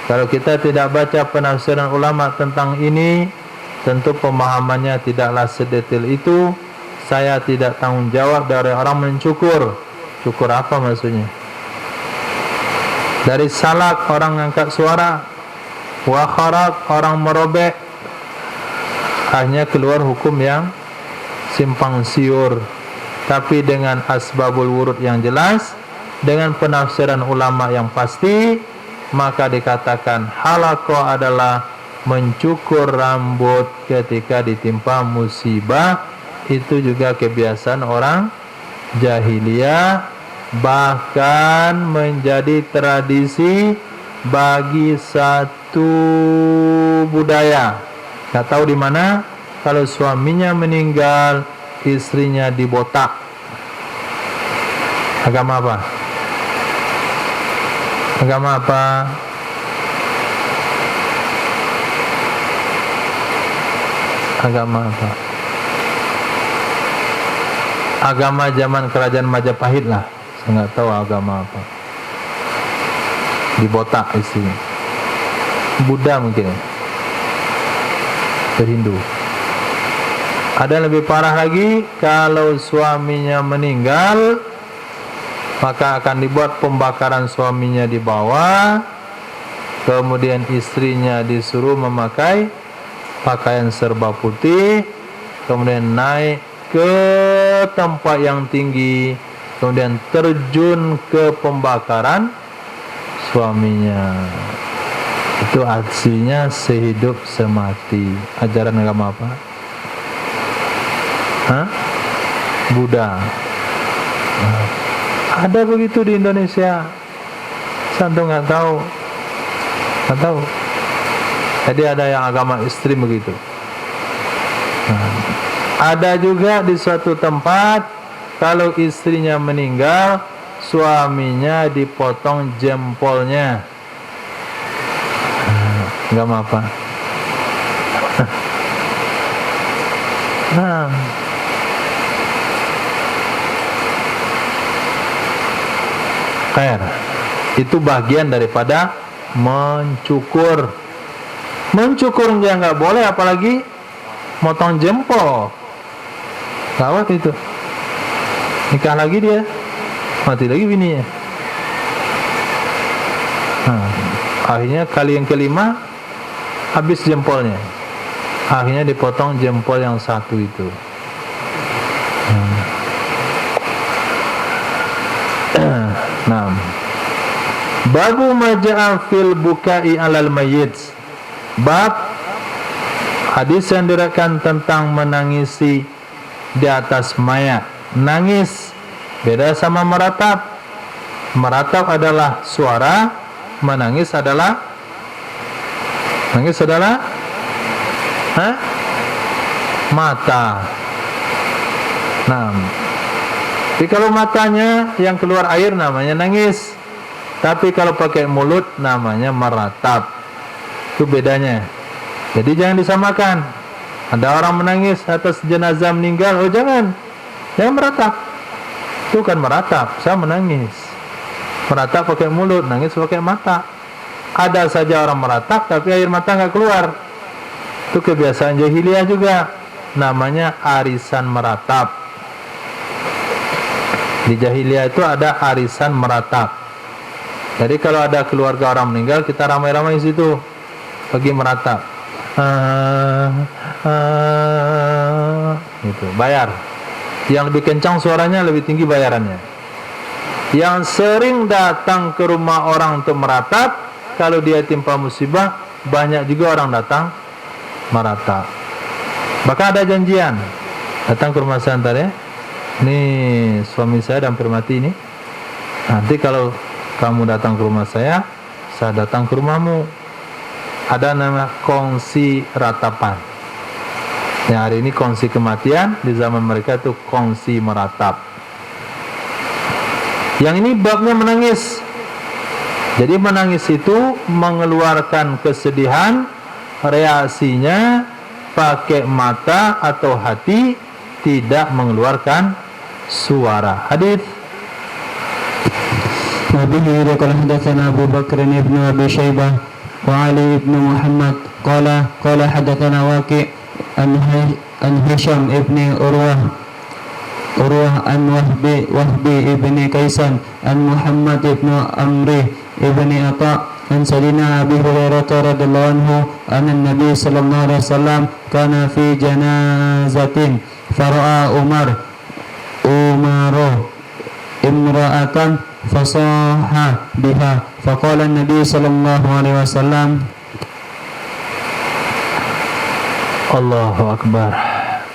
kalau kita tidak baca penafsiran ulama tentang ini, tentu pemahamannya tidaklah sedetail itu. Saya tidak tanggung jawab dari orang mencukur. Cukur apa maksudnya? Dari salak, orang angkat suara. Wa kharak, orang merobek. Hanya keluar hukum yang simpang siur. Tapi dengan asbabul wurud yang jelas, dengan penafsiran ulama yang pasti, maka dikatakan halaqah adalah mencukur rambut ketika ditimpa musibah. Itu juga kebiasaan orang jahiliyah, bahkan menjadi tradisi bagi satu budaya. Nggak tahu di mana, kalau suaminya meninggal, istrinya dibotak. Agama apa? Agama apa? Agama apa? Agama zaman kerajaan Majapahit lah. Saya nggak tahu agama apa. Dibotak istrinya. Buddha mungkin. Hindu. Ada yang lebih parah lagi, kalau suaminya meninggal, maka akan dibuat pembakaran suaminya di bawah, kemudian istrinya disuruh memakai pakaian serba putih, kemudian naik ke tempat yang tinggi, kemudian terjun ke pembakaran suaminya. Itu artinya sehidup semati. Ajaran agama apa? Buddha. Ada begitu di Indonesia. Santu nggak tahu. Jadi ada yang agama ekstrim begitu. Ada juga di suatu tempat, kalau istrinya meninggal, suaminya dipotong jempolnya. Agama apa? Itu bagian daripada mencukur. Mencukur dia nggak boleh, apalagi motong jempol. Gawat itu. Nikah lagi dia, mati lagi bininya. Akhirnya kali yang kelima habis jempolnya. Akhirnya dipotong jempol yang satu itu. Babu maja'a fil bukai alal mayyit. Bab hadis yang diriwayatkan tentang menangisi di atas mayat. Nangis beda sama meratap. Meratap adalah suara, menangis adalah mata. Tapi kalau matanya yang keluar air namanya nangis. Tapi kalau pakai mulut namanya meratap. Itu bedanya. Jadi jangan disamakan. Ada orang menangis atas jenazah meninggal, oh jangan meratap. Itu kan meratap, saya menangis. Meratap pakai mulut, nangis pakai mata. Ada saja orang meratap tapi air mata nggak keluar. Itu kebiasaan jahiliyah juga. Namanya arisan meratap. Di jahiliyah itu ada arisan meratap. Jadi kalau ada keluarga orang meninggal, kita ramai-ramai di situ pergi meratap. Gitu, bayar. Yang lebih kencang suaranya, lebih tinggi bayarannya. Yang sering datang ke rumah orang untuk meratap, kalau dia timpa musibah, banyak juga orang datang meratap. Bahkan ada janjian, datang ke rumah saya ntar ya, ini suami saya dan mati ini, nanti kalau kamu datang ke rumah saya datang ke rumahmu. Ada nama kongsi ratapan. Yang hari ini kongsi kematian, di zaman mereka itu kongsi meratap. Yang ini babnya menangis. Jadi menangis itu mengeluarkan kesedihan, reaksinya pakai mata atau hati, tidak mengeluarkan suara. Hadis وبه قال حدثنا أبو بكر بن أبي شيبة وعلي بن محمد قال حدثنا واقع عن هشام بن أروى عن وهب بن كيسان عن محمد بن عمرو بن عطاء عن سيدنا أبي هريرة رضي الله عنه أن النبي صلى الله عليه وسلم كان في جنازة فرأى عمر امرأة فصاح بها فقال النبي صلى الله عليه وسلم Allahu Akbar.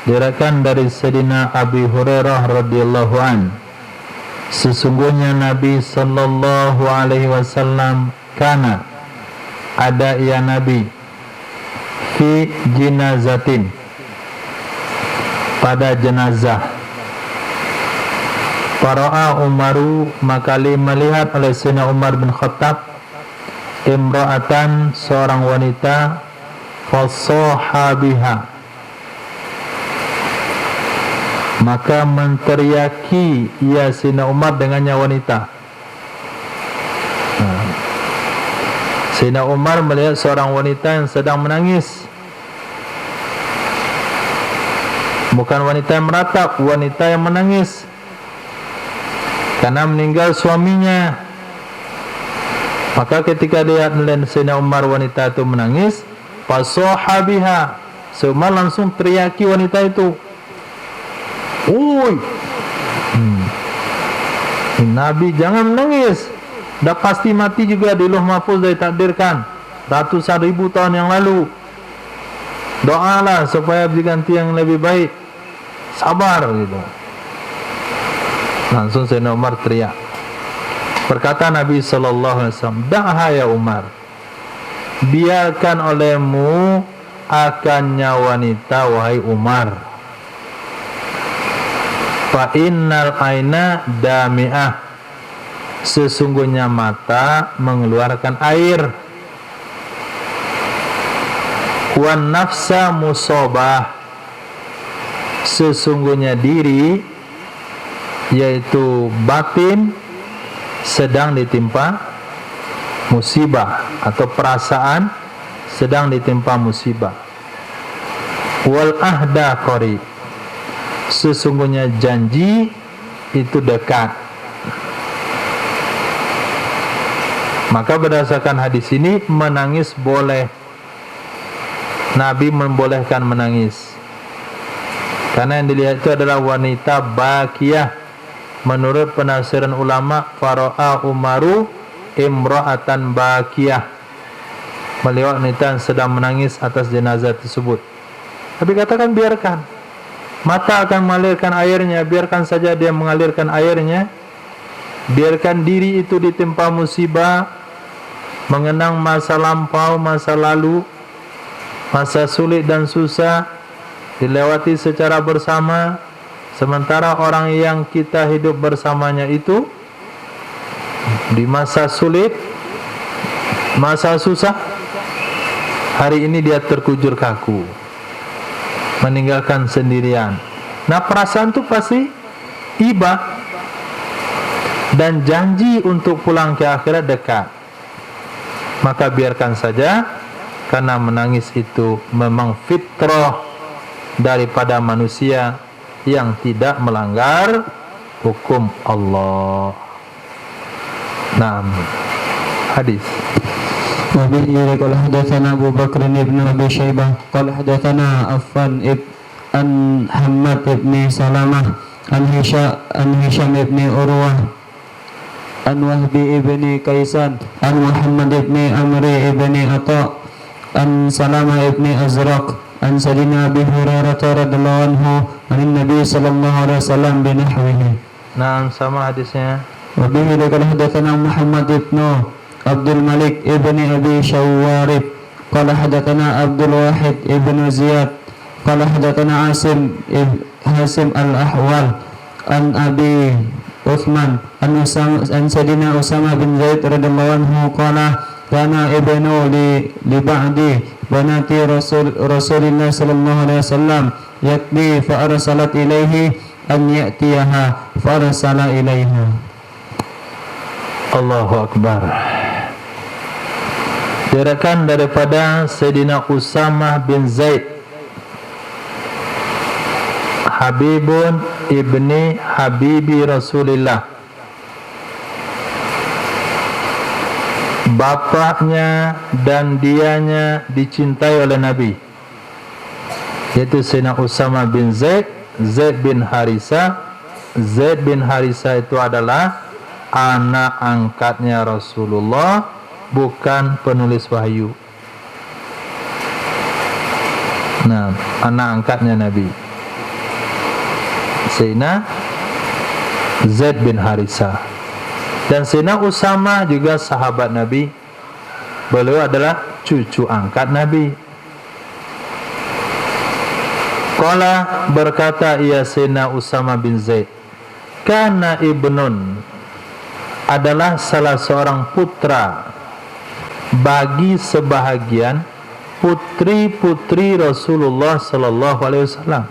Diriwayatkan dari Sayyidina Abi Hurairah radhiyallahu an, sesungguhnya Nabi sallallahu alaihi wasallam kana, ada ya Nabi, fi jinazatin, pada jenazah. Fara'a Umaru, maka melihat oleh Sayyidina Umar bin Khattab, imra'atan, seorang wanita, fasahabiha, maka menteriaki ya Sayyidina Umar dengannya wanita. Sayyidina Umar melihat seorang wanita yang sedang menangis. Bukan wanita yang meratap, wanita yang menangis karena meninggal suaminya. Maka ketika dia melihat Sayyidina Umar wanita itu menangis, fasahabiha, Umar langsung teriaki wanita itu, "Woi, Nabi jangan menangis, dah pasti mati juga, di Lauh Mahfuz dah ditakdirkan ratusan ribu tahun yang lalu. Doalah supaya diganti yang lebih baik, sabar," gitu. Langsung Sayyidina Umar teriak. Berkata Nabi SAW, "Da'ha ya Umar, biarkan olehmu akannya wanita, wahai Umar. Fa innal aina dami'ah, sesungguhnya mata mengeluarkan air. Wan nafsa musabah, sesungguhnya diri, yaitu batin, sedang ditimpa musibah, atau perasaan sedang ditimpa musibah. Wal ahda qarib, sesungguhnya janji itu dekat." Maka berdasarkan hadis ini, menangis boleh. Nabi membolehkan menangis karena yang dilihat itu adalah wanita bakiyah. Menurut penafsiran ulama, fara'a Umaru imra'atan bakiyah, melihat wanita yang sedang menangis atas jenazah tersebut. Tapi katakan biarkan, mata akan mengalirkan airnya, biarkan saja dia mengalirkan airnya. Biarkan diri itu ditimpa musibah, mengenang masa lampau, masa lalu, masa sulit dan susah, dilewati secara bersama. Sementara orang yang kita hidup bersamanya itu di masa sulit, masa susah, hari ini dia terkujur kaku, meninggalkan sendirian. Nah, perasaan itu pasti iba, dan janji untuk pulang ke akhirat dekat. Maka biarkan saja, karena menangis itu memang fitrah daripada manusia yang tidak melanggar hukum Allah. Naam. Hadis. وبه قال حدثنا أبو بكر بن أبي شيبة قال حدثنا عفان عن حماد بن سلمة عن هشام بن عروة an Wahbi ibni Kaisan an Muhammad ibni Amri ibni Atha an Salama ibni Azraq an Sayyidina Abi Hurairah radhiyallahu anhu an Nabi sallallahu alaihi wasallam binahwihi. Nah, sama hadisnya. Wa bihi qala hadatsana Muhammad ibnu Abdul Malik ibni Abi Syawwarib qala hadatsana Abdul Wahid ibnu Ziyad qala hadatsana Hasim al-Ahwal an Abi Uthman an Sayyidina Usama bin Zaid radhiyallahu anhu qala kana ibnu li ba'di banati Rasulillah sallallahu alaihi wasallam yakbi fa arsalat ilaihi an ya'tiyaha fa arsala ilaiha. Allahu Akbar. Diriwayatkan daripada Sayyidina Usamah bin Zaid, Habibun ibni Habibi Rasulillah, bapaknya dan dianya dicintai oleh Nabi, yaitu Sayyidina Usamah bin Zaid, Zaid bin Harisa. Zaid bin Harisa itu adalah anak angkatnya Rasulullah, bukan penulis wahyu. Nah, anak angkatnya Nabi, Sayyidina Zaid bin Harisa. Dan Sayyidina Usama juga sahabat Nabi. Beliau adalah cucu angkat Nabi. Qala, berkata ia Sayyidina Usama bin Zaid, kana ibnun, adalah salah seorang putra bagi sebahagian putri-putri Rasulullah sallallahu alaihi wasallam.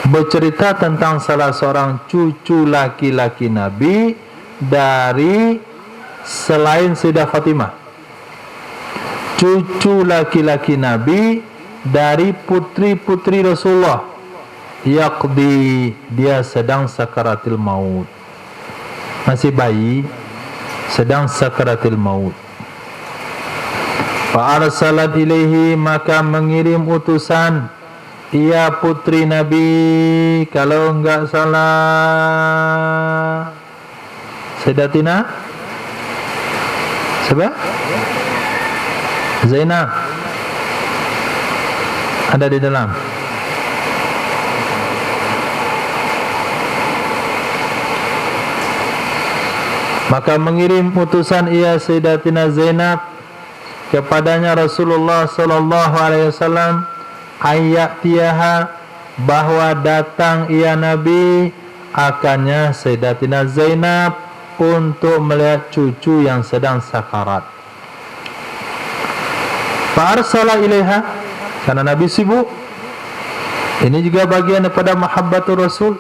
Bercerita tentang salah seorang cucu laki-laki Nabi dari selain Sayyidah Fatimah. Cucu laki-laki Nabi dari putri-putri Rasulullah. Yaqdi, dia sedang sakaratil maut, masih bayi, sedang sakaratil maut. Fa arsalat ilaihi, maka mengirim utusan ia putri Nabi, kalau enggak salah Sayyidatina siapa? Zainab ada di dalam. Maka mengirim utusan ia Sayyidatina Zainab kepadanya Rasulullah sallallahu alaihi wasallam, ayatiha, bahwa datang ia Nabi akannya Sayyidatina Zainab untuk melihat cucu yang sedang sakarat. Fa'arsala ilaiha, karena Nabi sibuk. Ini juga bagian daripada mahabbatur Rasul.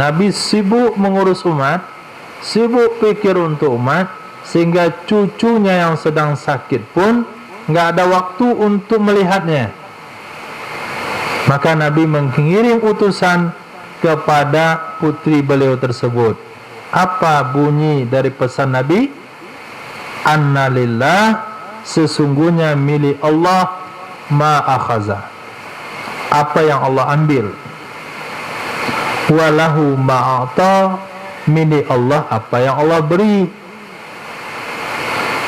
Nabi sibuk mengurus umat, sibuk pikir untuk umat, sehingga cucunya yang sedang sakit pun enggak ada waktu untuk melihatnya. Maka Nabi mengirim utusan kepada putri beliau tersebut. Apa bunyi dari pesan Nabi? Annalillah, sesungguhnya milik Allah, ma akhaza, apa yang Allah ambil. Walahu ma'ata, milik Allah apa yang Allah beri.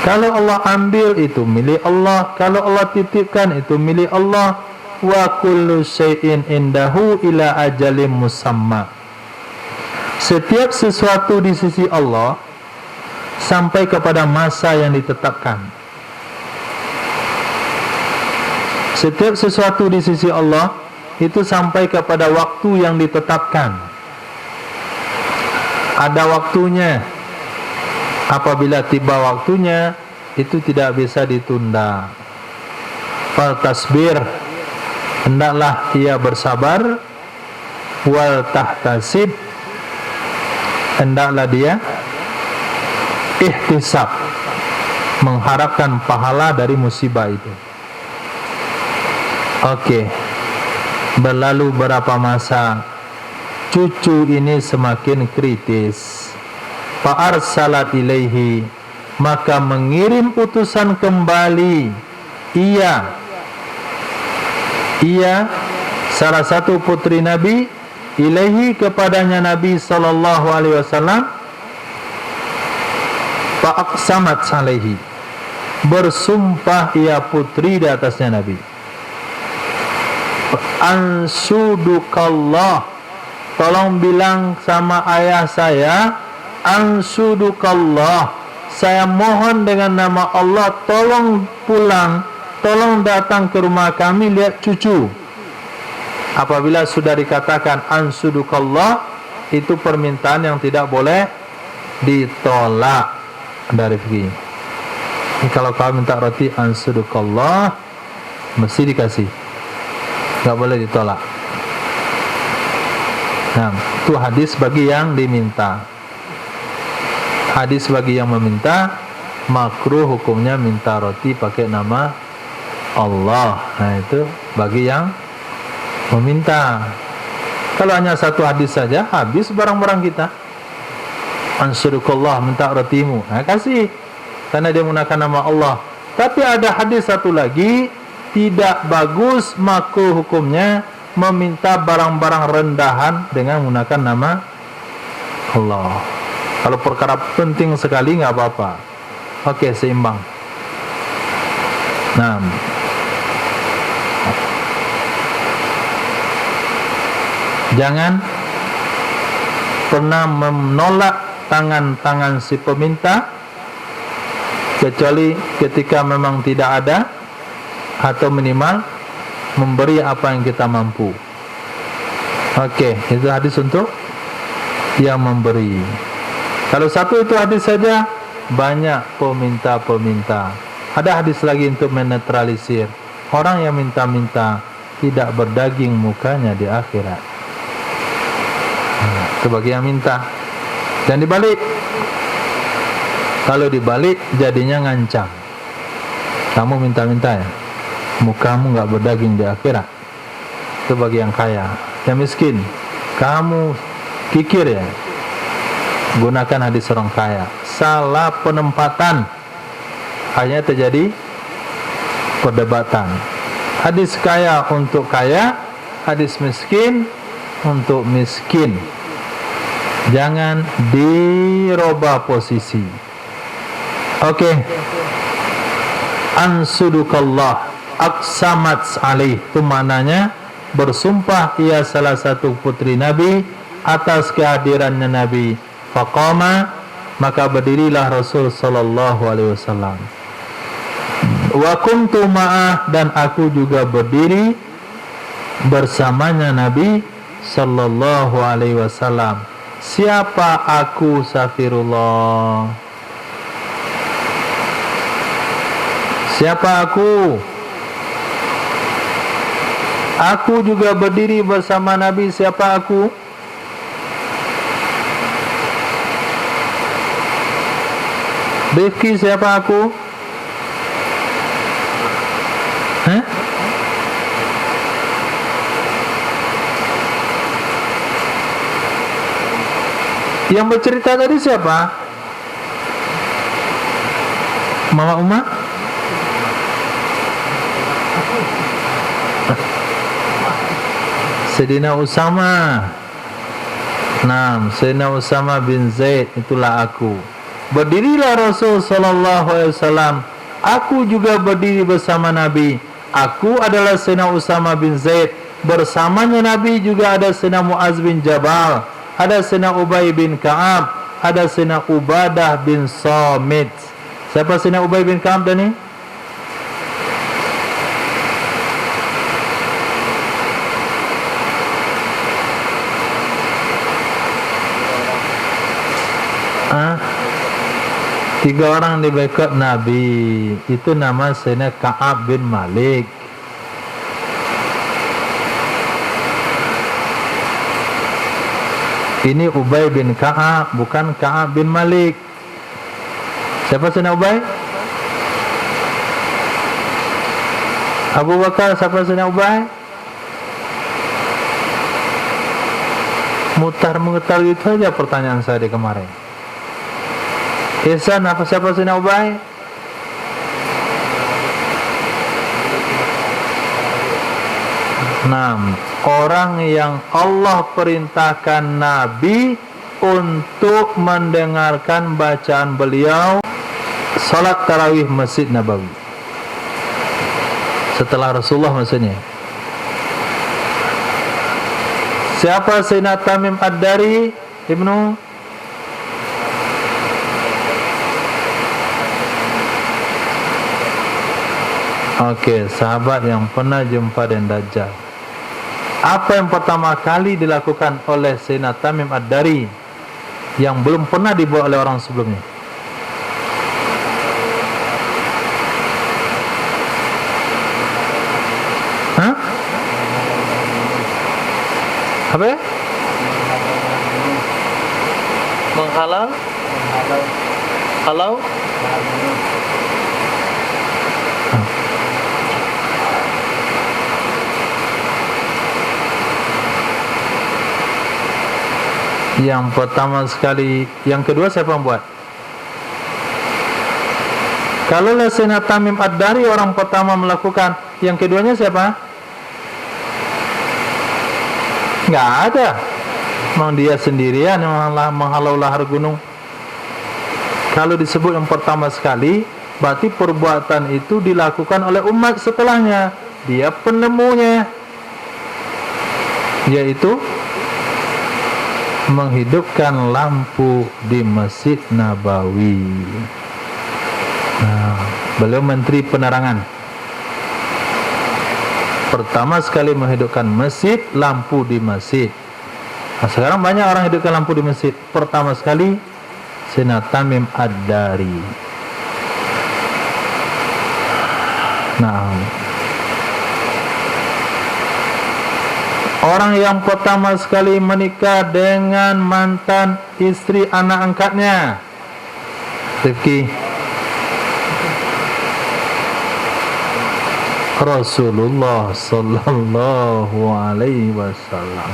Kalau Allah ambil itu milik Allah, kalau Allah titipkan itu milik Allah. Wa kullu syai'in indahu ila ajalim musamma, setiap sesuatu di sisi Allah sampai kepada masa yang ditetapkan. Setiap sesuatu di sisi Allah itu sampai kepada waktu yang ditetapkan. Ada waktunya. Apabila tiba waktunya, itu tidak bisa ditunda. Fal tasbir, hendaklah ia bersabar. Wal tahtasib, hendaklah dia ihtisab, mengharapkan pahala dari musibah itu. Oke. Berlalu berapa masa, cucu ini semakin kritis. Fa'arsalat ilaihi, maka mengirim utusan kembali ia salah satu putri Nabi, ilaihi, kepadanya Nabi sallallahu alaihi wasallam, Fa'aqsamat alaihi, bersumpah ia putri di atasnya Nabi. Ansudukallah, tolong bilang sama ayah saya, ansudukallah, saya mohon dengan nama Allah, tolong pulang, tolong datang ke rumah kami lihat cucu. Apabila sudah dikatakan ansudukallah, itu permintaan yang tidak boleh ditolak dari fikih. Kalau kau minta roti ansudukallah, mesti dikasih, nggak boleh ditolak. Nah, itu hadis bagi yang diminta. Hadis bagi yang meminta, makruh hukumnya minta roti pakai nama Allah. Nah, itu bagi yang meminta. Kalau hanya satu hadis saja, habis barang-barang kita. Ansudukallah, minta rotimu. Nah, kasih, karena dia menggunakan nama Allah. Tapi ada hadis satu lagi, tidak bagus, makruh hukumnya meminta barang-barang rendahan dengan menggunakan nama Allah. Kalau perkara penting sekali nggak apa-apa. Oke, seimbang. Nah, jangan pernah menolak tangan-tangan si peminta kecuali ketika memang tidak ada, atau minimal memberi apa yang kita mampu. Oke, itu hadis untuk yang memberi. Kalau satu itu hadis saja, banyak peminta-peminta. Ada hadis lagi untuk menetralisir orang yang minta-minta, tidak berdaging mukanya di akhirat. Itu bagi yang minta. Dan dibalik, kalau dibalik jadinya ngancam. Kamu minta-minta ya, mukamu nggak berdaging di akhirat. Itu bagi yang kaya. Yang miskin, kamu kikir ya, gunakan hadis orang kaya. Salah penempatan, hanya terjadi perdebatan. Hadis kaya untuk kaya, hadis miskin untuk miskin. Jangan dirubah posisi. Oke. Ansudukallah, aqsamat alaih, itu maknanya bersumpah ia salah satu putri Nabi atas kehadirannya Nabi. Faqama, maka berdirilah Rasul sallallahu alaihi wasallam. Wa kuntu ma'ah, dan aku juga berdiri bersamanya Nabi sallallahu alaihi wasallam. Siapa aku, safirullah? Siapa aku? Aku juga berdiri bersama Nabi. Siapa aku? Rifki, siapa aku? Hah? Yang bercerita tadi siapa? Mama Uma? Sayyidina Usama. Nah, Sayyidina Usama bin Zaid, itulah aku. Berdirilah Rasul sallallahu alaihi wasallam. Aku juga berdiri bersama Nabi. Aku adalah Sayyidina Usama bin Zaid. Bersamanya Nabi juga ada Sayyidina Muaz bin Jabal, ada Sayyidina Ubay bin Ka'ab, ada Sayyidina Ubadah bin Samit. Siapa Sayyidina Ubay bin Ka'ab dah ni? Tiga orang di backup Nabi. Itu nama Sayyidina Ka'ab bin Malik. Ini Ubay bin Ka'ab, bukan Ka'ab bin Malik. Siapa Sayyidina Ubay? Abu Bakar. Siapa Sayyidina Ubay? Mutar-mutar itu saja pertanyaan saya di kemarin. Ihsan, apa siapa Sayyidina Ubay? Orang yang Allah perintahkan Nabi untuk mendengarkan bacaan beliau salat tarawih Masjid Nabawi setelah Rasulullah maksudnya. Siapa Sayyidina Tamim Ad-Dari Ibnu? Oke, sahabat yang pernah jumpa dengan Dajjal. Apa yang pertama kali dilakukan oleh Sayyidina Tamim Ad-Dari yang belum pernah dibuat oleh orang sebelumnya? Hah? Apa ya? Menghalau? Halau? Yang pertama sekali, yang kedua siapa yang buat? Kalau Sayyidina Tamim Ad-Dari orang pertama melakukan, yang keduanya siapa? Nggak ada. Memang dia sendirian yang menghalau lahar gunung. Kalau disebut yang pertama sekali, berarti perbuatan itu dilakukan oleh umat setelahnya. Dia penemunya, yaitu menghidupkan lampu di Masjid Nabawi. Nah, beliau menteri penerangan. Pertama sekali menghidupkan masjid, lampu di masjid. Nah, sekarang banyak orang hidupkan lampu di masjid. Pertama sekali Sayyidina Tamim Ad-Dari. Nah, orang yang pertama sekali menikah dengan mantan istri anak angkatnya, Rifki, Rasulullah Sallallahu Alaihi Wasallam.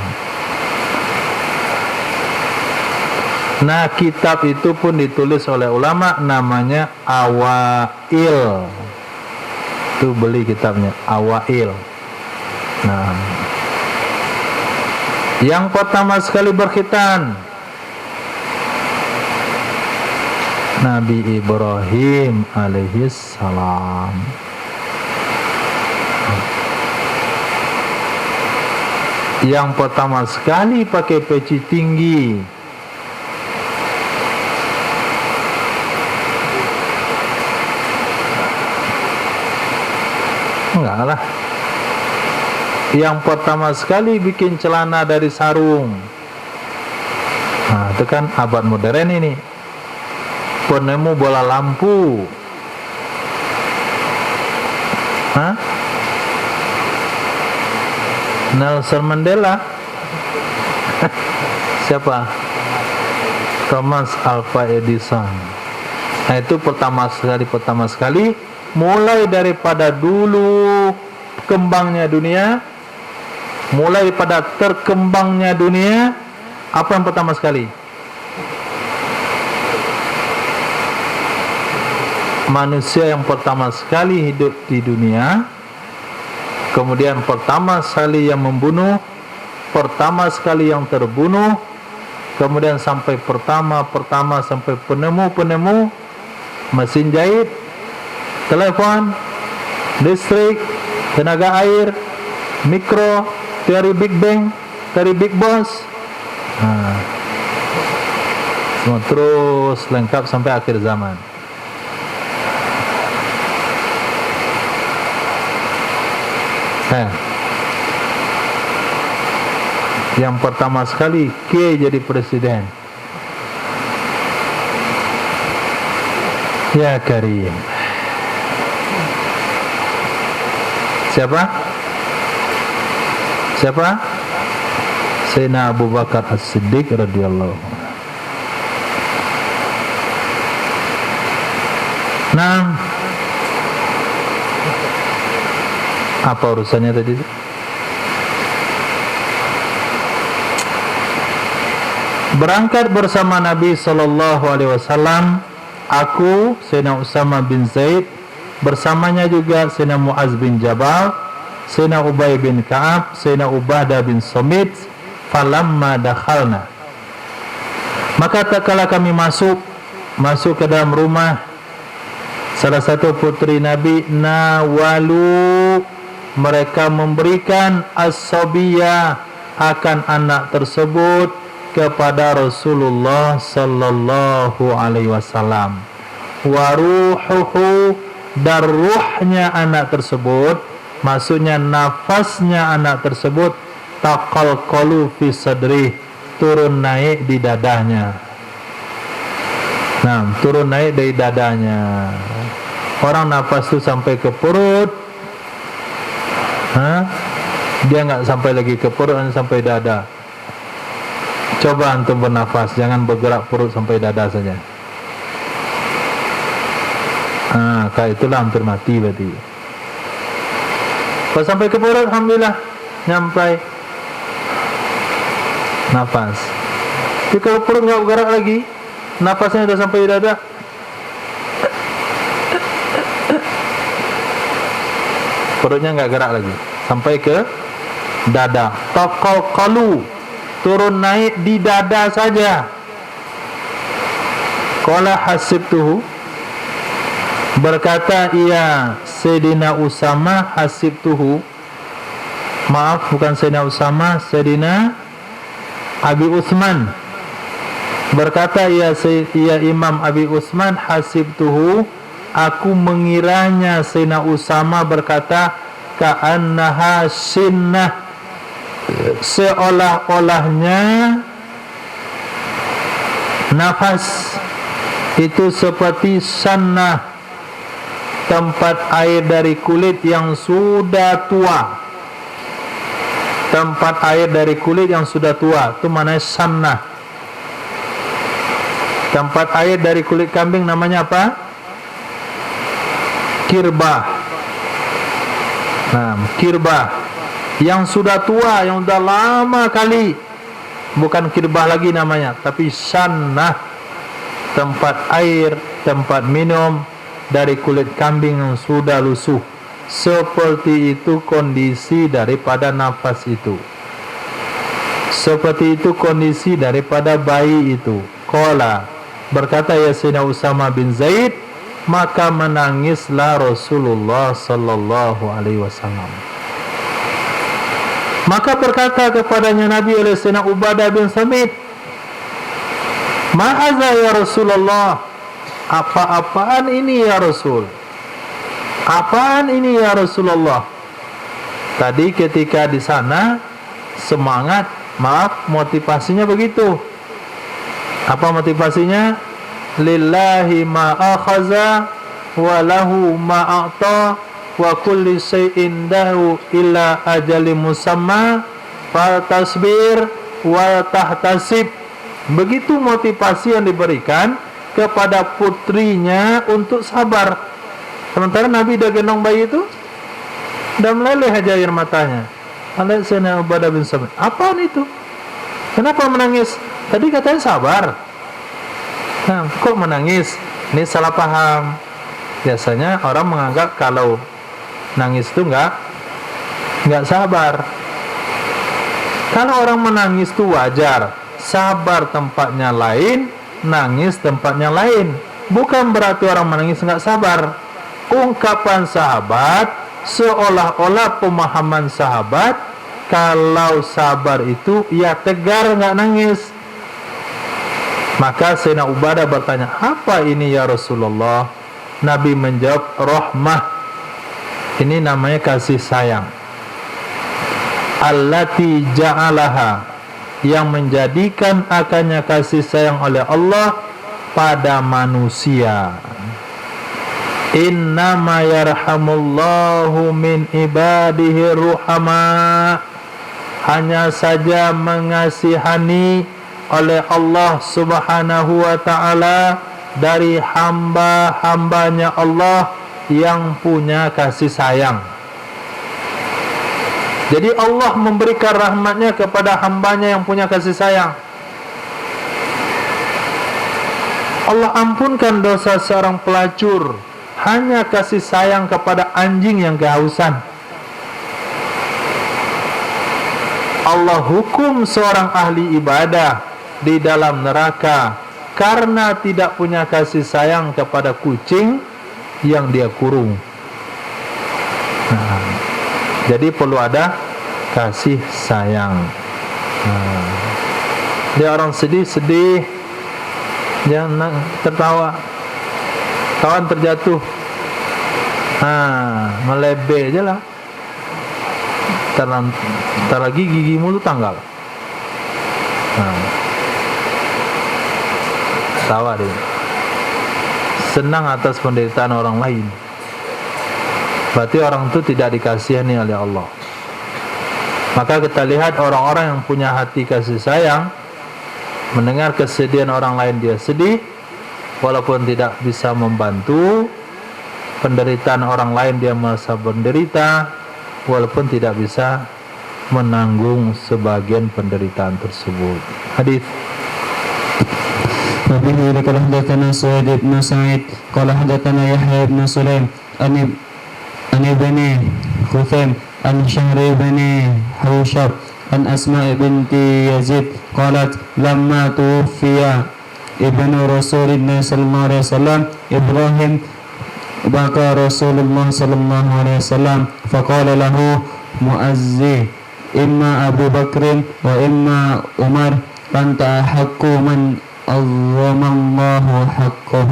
Nah, kitab itu pun ditulis oleh ulama, namanya Awail. Itu beli kitabnya, Awail. Nah, yang pertama sekali berkhitan Nabi Ibrahim alaihissalam. Yang pertama sekali pakai peci tinggi enggak lah. Yang pertama sekali bikin celana dari sarung. Nah, itu kan abad modern ini. Penemu bola lampu. Hah? Nelson Mandela. Siapa? Thomas Alva Edison. Nah, itu pertama sekali mulai daripada dulu kembangnya dunia, mulai pada terkembangnya dunia, apa yang pertama sekali? Manusia yang pertama sekali hidup di dunia, kemudian pertama sekali yang membunuh, pertama sekali yang terbunuh, kemudian sampai pertama sampai penemu mesin jahit, telepon, listrik, tenaga air, mikro, teori Big Bang, teori Big Boss. Nah, semua terus lengkap sampai akhir zaman. Yang pertama sekali K jadi presiden. Ya Karim. Siapa? Sayyidina Abu Bakar As-Siddiq radhiyallahu. Nah, apa urusannya tadi? Berangkat bersama Nabi sallallahu alaihi wasallam, aku, Sayyidina Usama bin Zaid, bersamanya juga Sayyidina Muaz bin Jabal, Sayyidina Ubay bin Ka'ab, Sayyidina Ubadah bin Samit. Falamma dakhalna, maka tatkala kami masuk ke dalam rumah salah satu putri Nabi, nawalu, mereka memberikan as-sabiyah, akan anak tersebut kepada Rasulullah sallallahu alaihi wasallam. Wa ruhuhu, dan ruhnya anak tersebut, maksudnya nafasnya anak tersebut, taqalqalu fi sadrih, turun naik di dadanya. Nah, turun naik dari dadanya. Orang nafas itu sampai ke perut, dia nggak sampai lagi ke perut, hanya sampai dada. Coba antum bernafas, jangan bergerak perut sampai dada saja. Kayak itulah hampir mati berarti. Kalau sampai ke perut, alhamdulillah, nyampai nafas. Tapi kalau perut nggak bergerak lagi, nafasnya sudah sampai dada, perutnya nggak gerak lagi, sampai ke dada. Taqalqalu, turun naik di dada saja. Qala hasibtuhu, berkata ia Sayyidina Usama, hasibtuhu, maaf bukan Sayyidina Usama, Sayyidina Abi Utsman, berkata ia Imam Abi Utsman, hasibtuhu, aku mengiranya. Sayyidina Usama berkata, ka'annaha sinnah, seolah-olahnya nafas itu seperti sannah, tempat air dari kulit yang sudah tua. Tempat air dari kulit yang sudah tua, itu namanya sannah. Tempat air dari kulit kambing namanya apa? Kirbah. Nah, kirbah yang sudah tua, yang sudah lama kali. Bukan kirbah lagi namanya, tapi sannah, tempat air, tempat minum dari kulit kambing yang sudah lusuh. Seperti itu kondisi daripada nafas itu. Seperti itu kondisi daripada bayi itu. Qala, berkata ya Sayyidina Usama bin Zaid, maka menangislah Rasulullah sallallahu alaihi wasallam. Maka berkata kepadanya Nabi oleh Sayyidina Ubadah bin Samit, ma'aza ya Rasulullah, apa-apaan ini ya Rasul? Apaan ini ya Rasulullah? Tadi ketika di sana semangat, maaf, motivasinya begitu. Apa motivasinya? Lillahi ma akhaza wa lahu ma a'ta wa kulli syai'in dahu illa ajali musamma fa tasbir wa tahtasib. Begitu motivasi yang diberikan kepada putrinya untuk sabar. Sementara Nabi dah gendong bayi itu, dah meleleh aja air matanya. Alasannya Ubadah bin Samit, apaan itu? Kenapa menangis? Tadi katanya sabar. Nah, kok menangis? Ini salah paham. Biasanya orang menganggap kalau nangis itu enggak sabar. Kalau orang menangis itu wajar. Sabar tempatnya lain, nangis tempatnya lain. Bukan berarti orang menangis enggak sabar. Ungkapan sahabat seolah-olah pemahaman sahabat kalau sabar itu ya tegar enggak nangis. Maka Sayyidina Ubadah bertanya, apa ini ya Rasulullah? Nabi menjawab, rahmah. Ini namanya kasih sayang. Allati ja'alaha, yang menjadikan akannya kasih sayang oleh Allah pada manusia. Innama yarhamullahu min ibadihi ruhama, hanya saja mengasihani oleh Allah subhanahu wa ta'ala dari hamba-hambanya Allah yang punya kasih sayang. Jadi Allah memberikan rahmatnya kepada hambanya yang punya kasih sayang. Allah ampunkan dosa seorang pelacur hanya kasih sayang kepada anjing yang kehausan. Allah hukum seorang ahli ibadah di dalam neraka karena tidak punya kasih sayang kepada kucing yang dia kurung. Nah, jadi perlu ada kasih sayang. Nah, dia orang sedih, jangan tertawa, kawan terjatuh, melebe aja lah. Ntar lagi gigimu tuh tanggal. Tawa dia, senang atas penderitaan orang lain. Berarti orang itu tidak dikasihani oleh Allah. Maka kita lihat orang-orang yang punya hati kasih sayang, mendengar kesedihan orang lain dia sedih, walaupun tidak bisa membantu penderitaan orang lain, dia merasa menderita, walaupun tidak bisa menanggung sebagian penderitaan tersebut. Hadis. وبه قال حدثنا سعيد بن سعيد قال حدثنا يحيى بن سليم عن ابن خثيم عن شهر بن حوشب عن أسماء بنت يزيد قالت لما توفي ابن رسول الله صلى الله عليه وسلم إبراهيم بكى رسول الله صلى الله عليه وسلم فقال له مؤذي إما أبو بكر وإما عمر أنت أحق من عظم الله حقه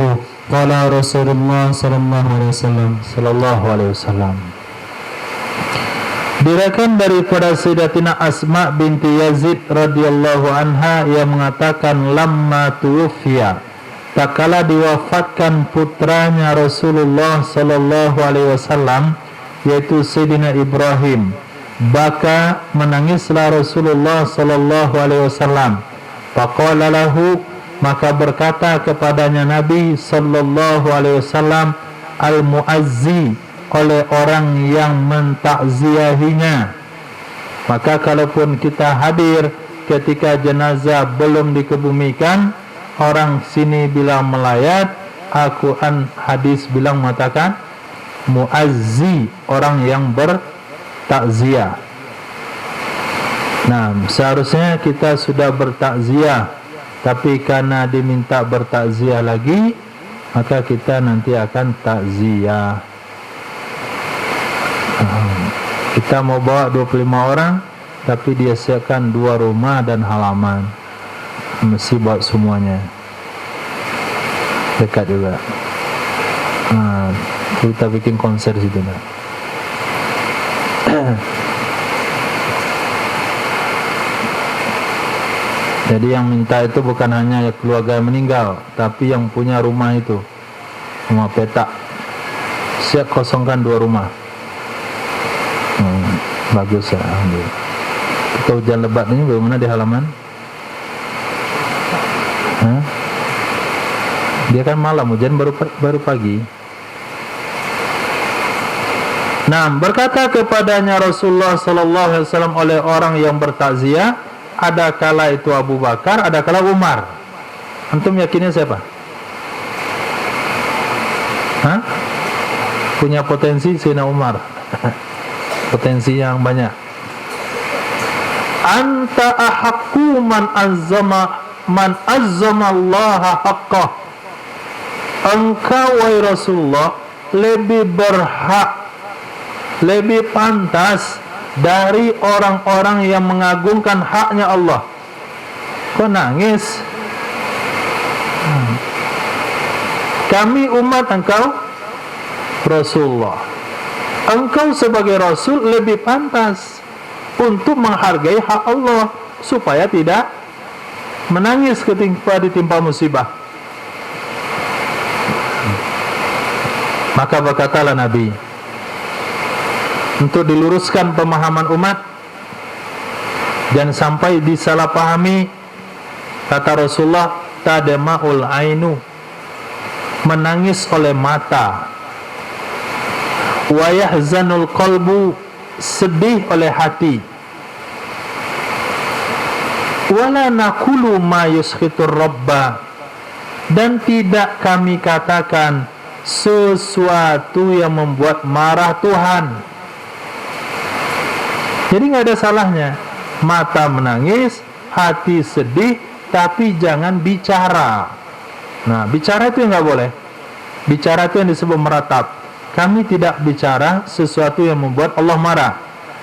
قال رسول الله صلى الله عليه وسلم Sallallahu alaihi wasallam. Diriwayatkan daripada Sayyidatina Asma binti Yazid radhiyallahu anha yang mengatakan lamma tuwfiya, tak kala diwafatkan putranya Rasulullah sallallahu alaihi wasallam, yaitu Sayyidina Ibrahim, baka menangislah Rasulullah sallallahu alaihi wasallam. Faqala lahu, maka berkata kepadanya Nabi sallallahu alaihi wasallam, al-muazzi, oleh orang yang mentakziahinya. Maka kalaupun kita hadir ketika jenazah belum dikebumikan, orang sini bilang melayat, Al-Quran hadis bilang mengatakan muazzi, orang yang bertakziah. Nah, seharusnya kita sudah bertakziah, tapi karena diminta bertakziah lagi, maka kita nanti akan takziah. Kita mau bawa 25 orang, tapi dia siapkan 2 rumah dan halaman, mesti bawa semuanya. Dekat juga. Kita bikin konser situ nah. Jadi yang minta itu bukan hanya keluarga yang meninggal, tapi yang punya rumah itu, rumah petak, siap kosongkan 2 rumah. Bagus ya, alhamdulillah. Kita hujan lebat ini bagaimana di halaman? Dia kan malam, hujan baru pagi. Nah, berkata kepadanya Rasulullah sallallahu alaihi wasallam oleh orang yang bertakziah, ada kala itu Abu Bakar, ada kala Umar. Antum yakinnya siapa? Punya potensi Sayyidina Umar. Potensi yang banyak. Anta ahaqqu man azzama Allah haqqah. Engkau wahai Rasulullah lebih berhak, lebih pantas dari orang-orang yang mengagungkan haknya Allah. Kok nangis? Kami umat engkau Rasulullah. Engkau sebagai Rasul lebih pantas untuk menghargai hak Allah, supaya tidak menangis ketika ditimpa musibah. Maka berkatalah Nabi, untuk diluruskan pemahaman umat dan sampai disalahpahami, kata Rasulullah, tadma'ul ainu, menangis oleh mata, wa yahzanul qalbu, sedih oleh hati, wala naqulu ma yuskhitur rabba, dan tidak kami katakan sesuatu yang membuat marah Tuhan. Jadi nggak ada salahnya mata menangis, hati sedih, tapi jangan bicara. Nah, bicara itu nggak boleh. Bicara itu yang disebut meratap. Kami tidak bicara sesuatu yang membuat Allah marah.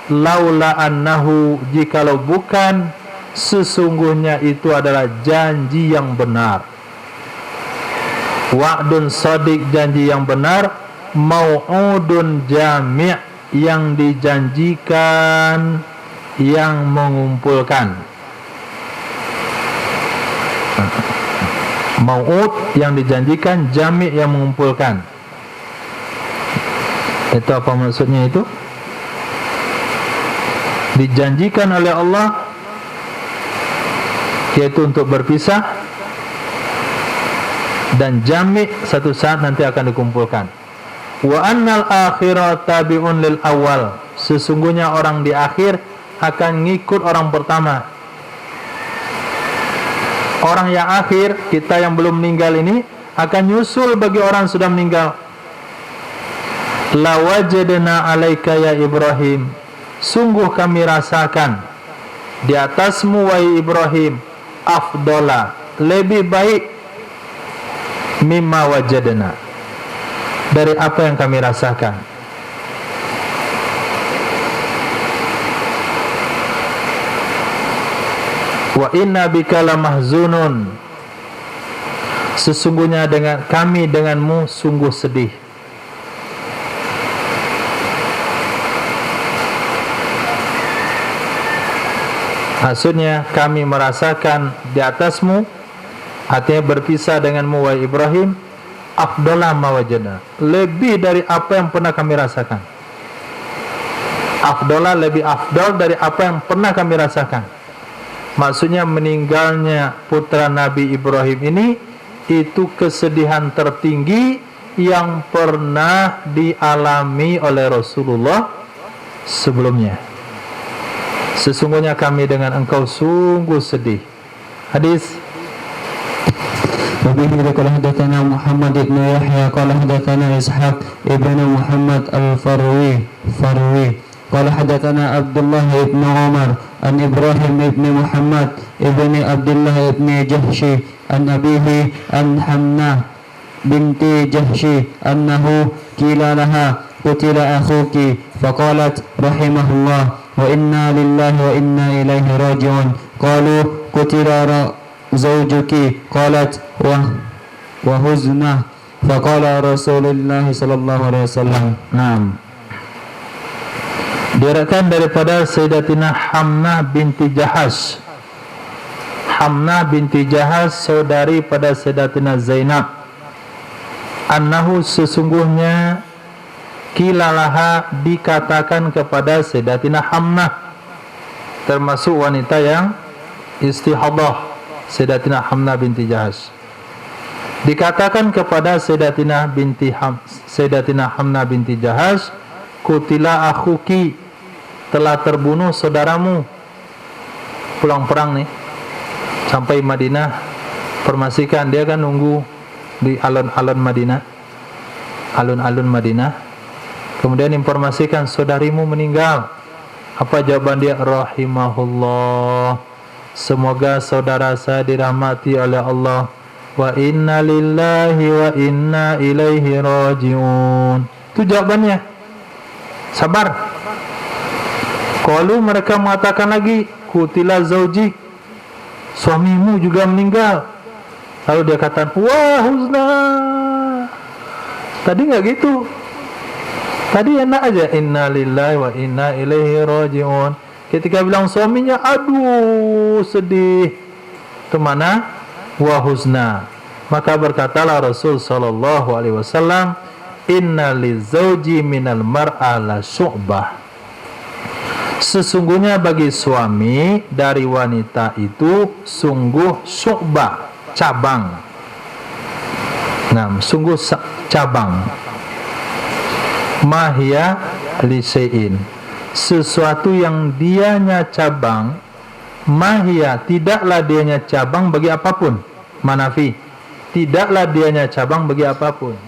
Laula annahu, jikalau bukan sesungguhnya itu adalah janji yang benar. Wa'dun shadiq, janji yang benar. Mau'udun jami', yang dijanjikan, yang mengumpulkan. Mau'ud yang dijanjikan, jami' yang mengumpulkan. Itu apa maksudnya itu? Dijanjikan oleh Allah yaitu untuk berpisah, dan jami' satu saat nanti akan dikumpulkan. Wa annal akhirah tabi'un lil awal, sesungguhnya orang di akhir akan ngikut orang pertama. Orang yang akhir, kita yang belum meninggal ini, akan nyusul bagi orang yang sudah meninggal. La wajadna alaika ya Ibrahim, sungguh kami rasakan di atasmu wahai Ibrahim, afdola, lebih baik, mimma wajadna, dari apa yang kami rasakan. Wa inna bika lamahzunun, sesungguhnya dengan kami denganmu sungguh sedih. Maksudnya kami merasakan di atasmu, artinya berpisah denganmu wahai Ibrahim, afdalah ma wajadna, lebih dari apa yang pernah kami rasakan. Afdalah, lebih afdal dari apa yang pernah kami rasakan. Maksudnya meninggalnya putra Nabi Ibrahim ini itu kesedihan tertinggi yang pernah dialami oleh Rasulullah sebelumnya. Sesungguhnya kami dengan engkau sungguh sedih. Hadis. وبه قال حدثنا محمد بن يحيى قال حدثنا إسحاق ابن محمد الفروي قال حدثنا عبد الله بن عمر عن إبراهيم بن محمد ابن عبد الله بن جحش عن أبيه عن حمنة بنت جحش أنه قيل لها قتل أخوك فقالت رحمه الله وإنا لله وإنا إليه راجعون قالوا قتل زوجك قالت وحزنه فقال رسول الله صلى الله عليه وسلم Naam. Diriwayatkan daripada Sayyidatina Hamnah binti Jahash. Hamnah binti Jahash saudari pada Sayyidatina Zainab. Annahu, sesungguhnya, kilalaha, dikatakan kepada Sayyidatina Hamnah, termasuk wanita yang istihadah, Sayyidatina Hamnah binti Jahash. Dikatakan kepada Sayyidatina Hamnah binti Jahash, kutila akhuki, telah terbunuh saudaramu. Pulang perang nih, sampai Madinah, informasikan, dia kan nunggu di alun-alun Madinah. Kemudian informasikan saudarimu meninggal. Apa jawaban dia? Rahimahullah, semoga saudara saya dirahmati oleh Allah. Wa inna lillahi wa inna ilaihi rajiun. Itu jawabannya. Sabar. Qalu, mereka mengatakan lagi, kutila zauji, suamimu juga meninggal. Lalu dia kata, wah huzna. Tadi enggak gitu. Tadi enak aja, inna lillahi wa inna ilaihi rajiun. Ketika bilang suaminya, aduh sedih, itu mana? Wa huzna. Maka berkatalah Rasul sallallahu alaihi wasallam, inna lizauji minal mar'a la syu'bah. Sesungguhnya bagi suami dari wanita itu sungguh syu'bah, cabang. Nah, sungguh cabang. Mahya lisein, sesuatu yang dianya cabang. Mahya, tidaklah dianya cabang bagi apapun. Manafi, tidaklah dianya cabang bagi apapun.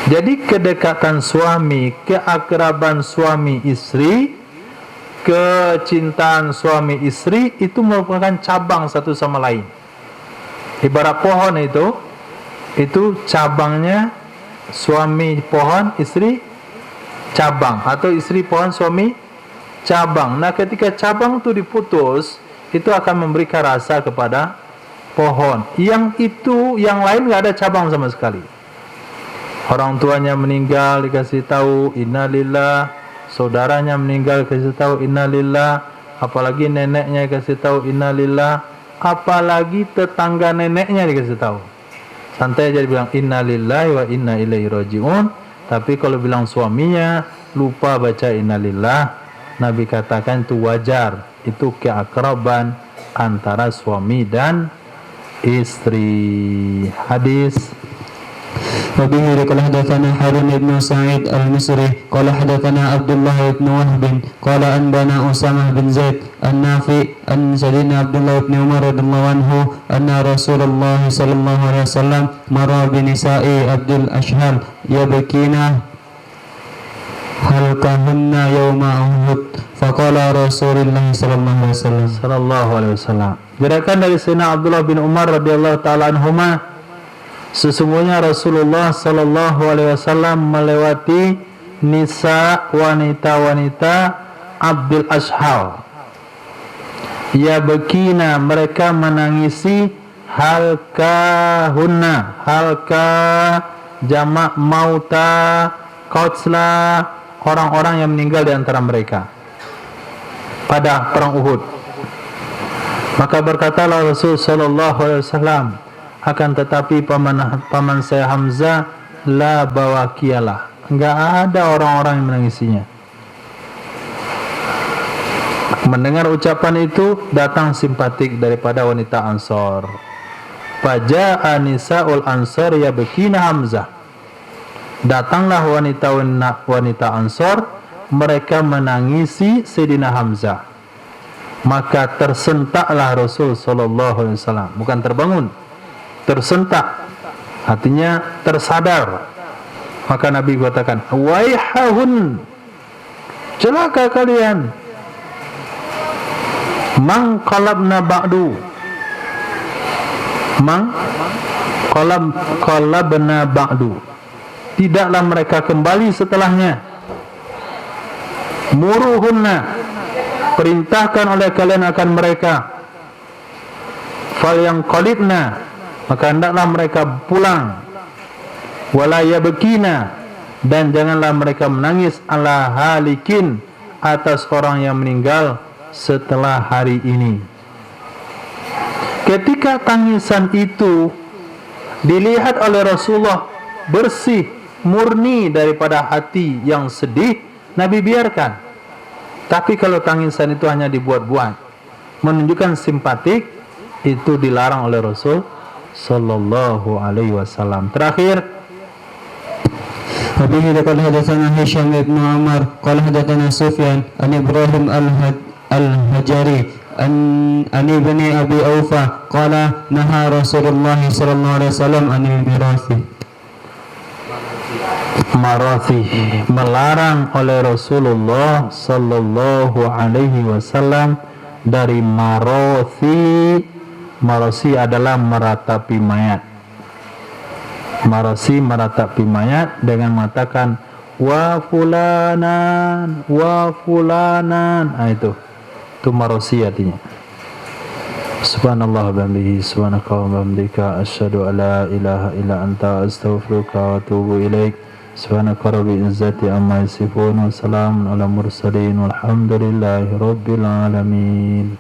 Jadi kedekatan suami, keakraban suami istri, kecintaan suami istri itu merupakan cabang satu sama lain. Ibarat pohon itu, itu cabangnya suami pohon, istri cabang, atau istri pohon, suami cabang. Nah, ketika cabang itu diputus, itu akan memberikan rasa kepada pohon. Yang itu, yang lain nggak ada cabang sama sekali. Orang tuanya meninggal dikasih tahu innalillah, saudaranya meninggal dikasih tahu innalillah, apalagi neneknya dikasih tahu innalillah, apalagi tetangga neneknya dikasih tahu. Santai aja bilang innalillahi wa inna ilaihi rajiun. Tapi kalau bilang suaminya lupa baca innalillah, Nabi katakan itu wajar, itu keakraban antara suami dan istri. Hadis وبه قال حدثنا هارون بن سعيد المصري قال حدثنا عبد الله بن وهب قال أنبأنا أسامة بن زيد النافع أن سيدنا عبد الله بن عمر رضي الله عنه أن رسول الله صلى الله عليه وسلم مر بنساء عبد الأشهال يبكين هلكهن يوم أحد فقال رسول الله صلى الله عليه وسلم sallallahu alaihi wasallam. Diriwayatkan dari Sayyidina Abdullah bin Umar radhiyallahu taala anhuma, sesungguhnya Rasulullah sallallahu alaihi wasallam melewati nisa, wanita-wanita Abdul Ashhal. Ya bekina, mereka menangisi, halkahunna, halka jamak mauta, qatla, orang-orang yang meninggal di antara mereka pada perang Uhud. Maka berkatalah Rasul sallallahu alaihi wasallam, akan tetapi paman saya Hamzah la bawakiyalah, enggak ada orang-orang yang menangisinya. Mendengar ucapan itu, datang simpatik daripada wanita Ansor. Faja'a nisa'ul Ansor yabkina Hamzah. Datanglah wanita Ansor, mereka menangisi Sayyidina Hamzah. Maka tersentaklah Rasul sallallahu alaihi wasallam, bukan terbangun, tersentak, artinya tersadar. Maka Nabi katakan, waihahun, celaka kalian, mang qalabna ba'du, mang qalabna ba'du, tidaklah mereka kembali setelahnya. Muruhunna, perintahkan oleh kalian akan mereka. Fal yang qalibna, maka hendaklah mereka pulang. Wala yabkina, dan janganlah mereka menangis ala halikin, atas orang yang meninggal setelah hari ini. Ketika tangisan itu dilihat oleh Rasulullah bersih, murni daripada hati yang sedih, Nabi biarkan. Tapi kalau tangisan itu hanya dibuat-buat, menunjukkan simpatik, itu dilarang oleh Rasul sallallahu alaihi wasallam. Terakhir, وبه قال حدثنا هشام بن عمر قال حدثنا سفيان عن إبراهيم الهجري عن ابن أبي أوفى قال نهى رسول الله صلى الله عليه وسلم عن الميراث. marathi, melarang oleh Rasulullah sallallahu alaihi wasallam dari marathi. Marasi adalah meratapi mayat. Marasi meratapi mayat dengan mengatakan wa fulanan, wa fulanan. Itu marasi artinya. Subhanallah wa bihamdihi, subhanaka wa bihamdika, asyhadu an la ilaha illa anta, astaghfiruka wa atubu ilaik. Subhanaka rabbil izzati amma yasifun, wa salamun ala mursalin, walhamdulillahi rabbil alamin.